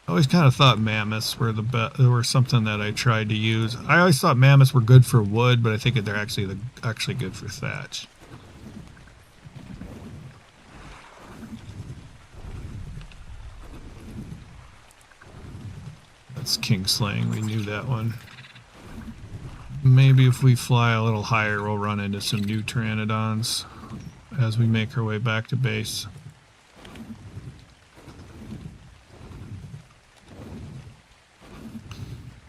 I always kind of thought mammoths were they were something that I tried to use. I always thought mammoths were good for wood, but I think they're actually good for thatch. That's king slaying. We knew that one. Maybe if we fly a little higher, we'll run into some new Pteranodons as we make our way back to base.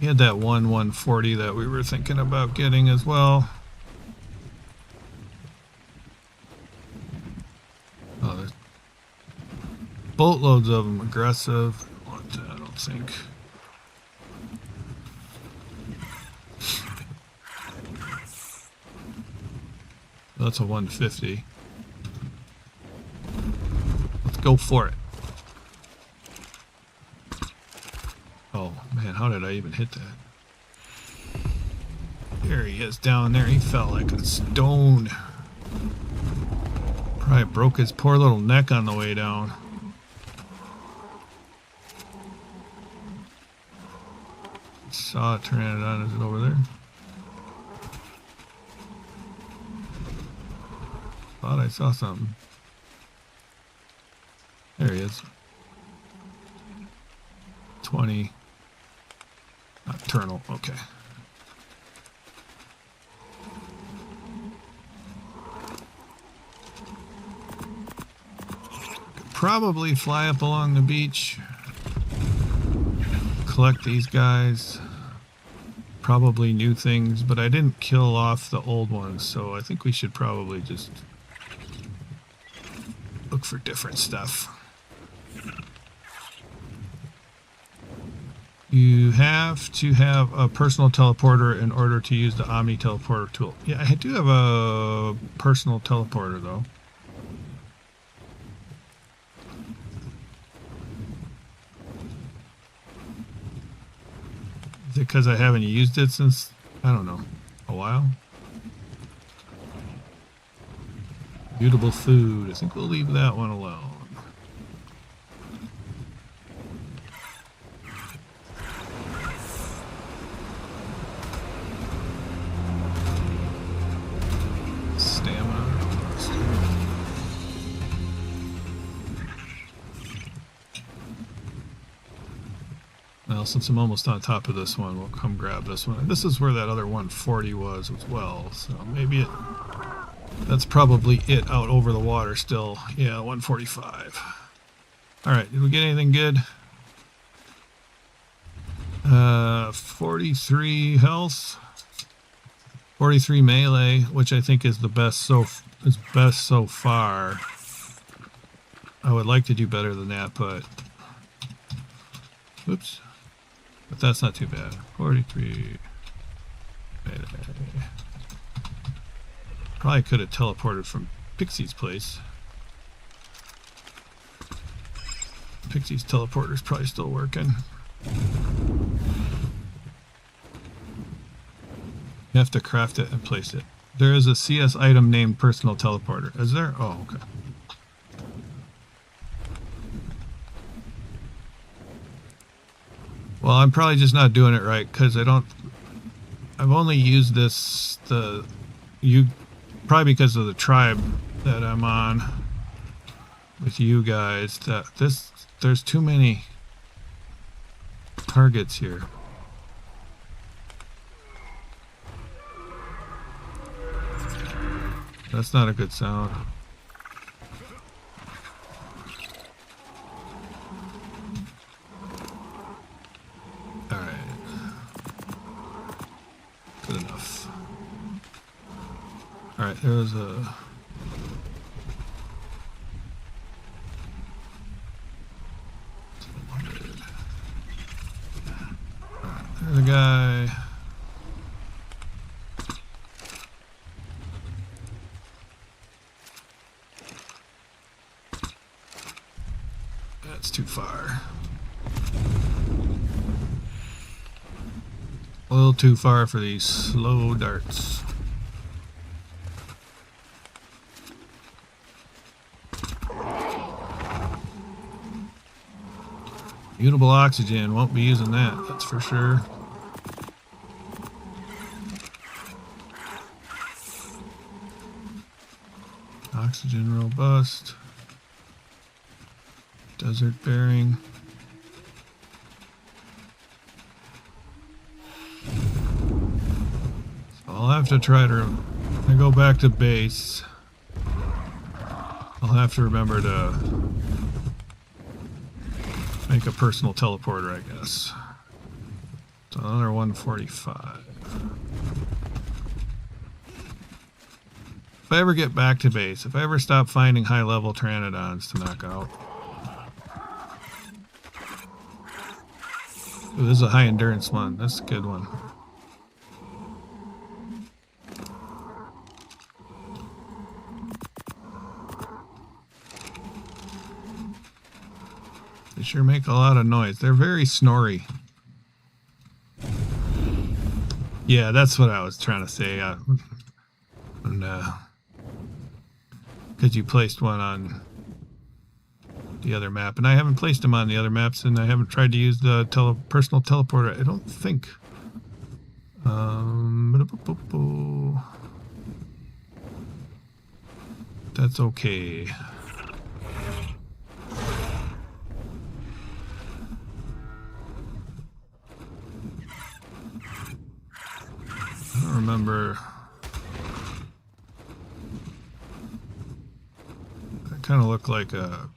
We had that 140 that we were thinking about getting as well. Oh, there's boatloads of them. Aggressive. I don't think. That's a 150. Let's go for it. Oh, man, how did I even hit that? There he is down there. He fell like a stone. Probably broke his poor little neck on the way down. Saw a pteranodon. Is it over there? Thought I saw something. There he is. 20. Nocturnal. Okay. Could probably fly up along the beach. Collect these guys. Probably new things, but I didn't kill off the old ones, so I think we should probably just look for different stuff. You have to have a personal teleporter in order to use the Omni teleporter tool. Yeah, I do have a personal teleporter though. Is it because I haven't used it since, I don't know, a while? Mutable food. I think we'll leave that one alone. Well, since I'm almost on top of this one, we'll come grab this one. This is where that other 140 was as well, so maybe that's probably it out over the water still. Yeah, 145. Alright, did we get anything good? 43 health, 43 melee, which I think is the best so far. I would like to do better than that, but oops. But that's not too bad. 43 melee. Probably could have teleported from Pixie's place. Pixie's teleporter's probably still working. You have to craft it and place it. There is a CS item named personal teleporter. Is there? Oh, okay. Well, I'm probably just not doing it right because I've only used this probably because of the tribe that I'm on with you guys, that there's too many targets here. That's not a good sound. Alright. Good enough. Alright, there's a... There's a guy. That's too far. A little too far for these slow darts. Mutable oxygen, won't be using that, that's for sure. Oxygen robust. Desert bearing. So I'll have to try to, when I go back to base, I'll have to remember to make a personal teleporter, I guess. So another 145. If I ever get back to base, if I ever stop finding high-level pteranodons to knock out. Ooh, this is a high-endurance one. That's a good one. They sure make a lot of noise. They're very snory. Yeah, that's what I was trying to say. Because you placed one on the other map, and I haven't placed them on the other maps, and I haven't tried to use the personal teleporter. I don't think. That's okay. I don't remember. I kind of look like a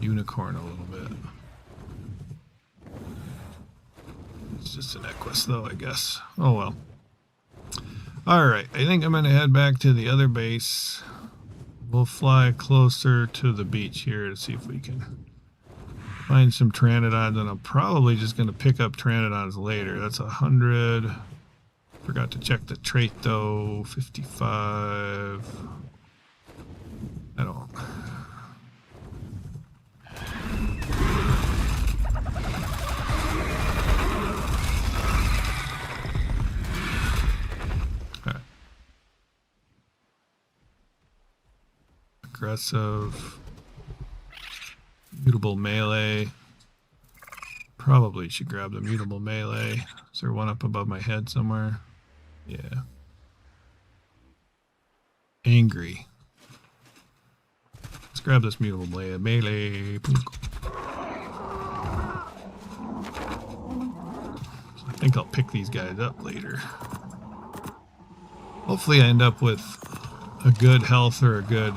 unicorn a little bit. It's just an Equus though, I guess. Oh well. Alright, I think I'm going to head back to the other base. We'll fly closer to the beach here to see if we can find some pteranodons, and I'm probably just going to pick up pteranodons later. That's 100. Forgot to check the trait though. 55. I don't. Alright. Aggressive. Mutable melee. Probably should grab the mutable melee. Is there one up above my head somewhere? Yeah. Angry. Let's grab this mutable melee. I think I'll pick these guys up later. Hopefully I end up with a good health or a good...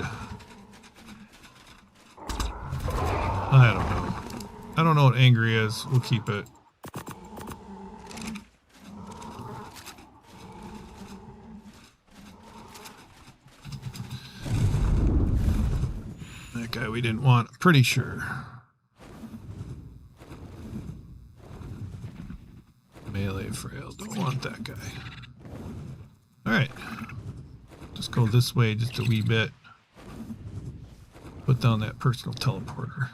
I don't know. I don't know what angry is. We'll keep it. That guy we didn't want, I'm pretty sure. Melee frail. Don't want that guy. Alright. Just go this way just a wee bit. Put down that personal teleporter.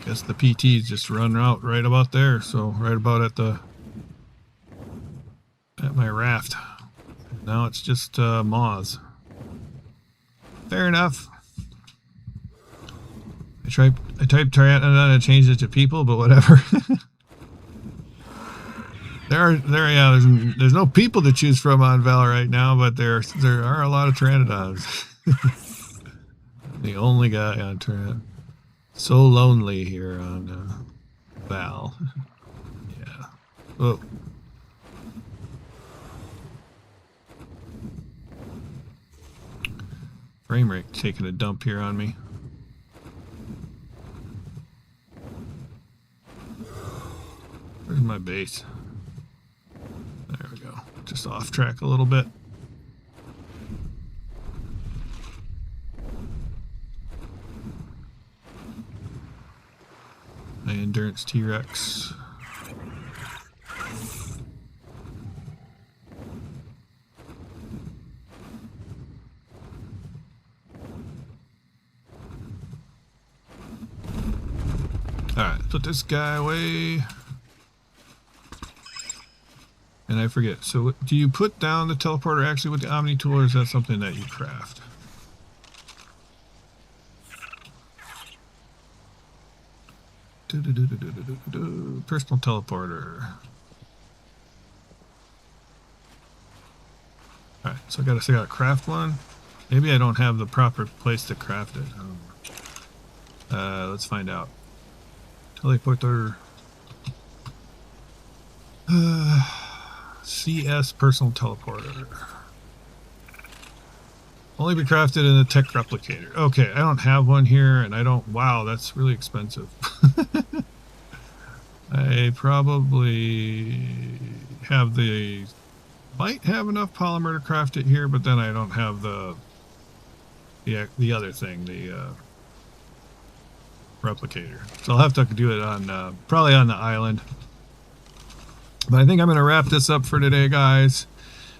Guess the PTs just run out right about there, so right about at my raft. Now it's just moths. Fair enough. I typed pteranodon and changed it to people, but whatever. There's no people to choose from on Valor right now, but there are a lot of pteranodons. The only guy on pteranodon. So lonely here on Val. Yeah. Oh. Frame rate taking a dump here on me. Where's my base? There we go. Just off track a little bit. My endurance T-Rex. Alright, put this guy away. And I forget, so do you put down the teleporter actually with the Omni tool, or is that something that you craft? Personal teleporter. Alright, so I gotta craft one. Maybe I don't have the proper place to craft it. Let's find out. Teleporter. CS personal teleporter. Only be crafted in a tech replicator. Okay, I don't have one here, and I don't... Wow, that's really expensive. I probably have the... Might have enough polymer to craft it here, but then I don't have the other thing, the replicator. So I'll have to do it on probably on the island. But I think I'm going to wrap this up for today, guys.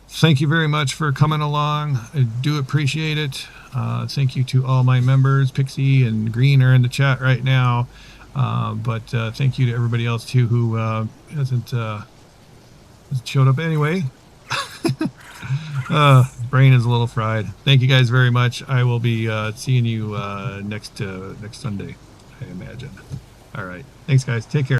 thank you very much for coming along. I do appreciate it. Thank you to all my members. Pixie and Green are in the chat right now. But thank you to everybody else too who hasn't showed up anyway. Brain is a little fried. Thank you guys very much. I will be seeing you next Sunday, I imagine. All right. Thanks, guys. Take care.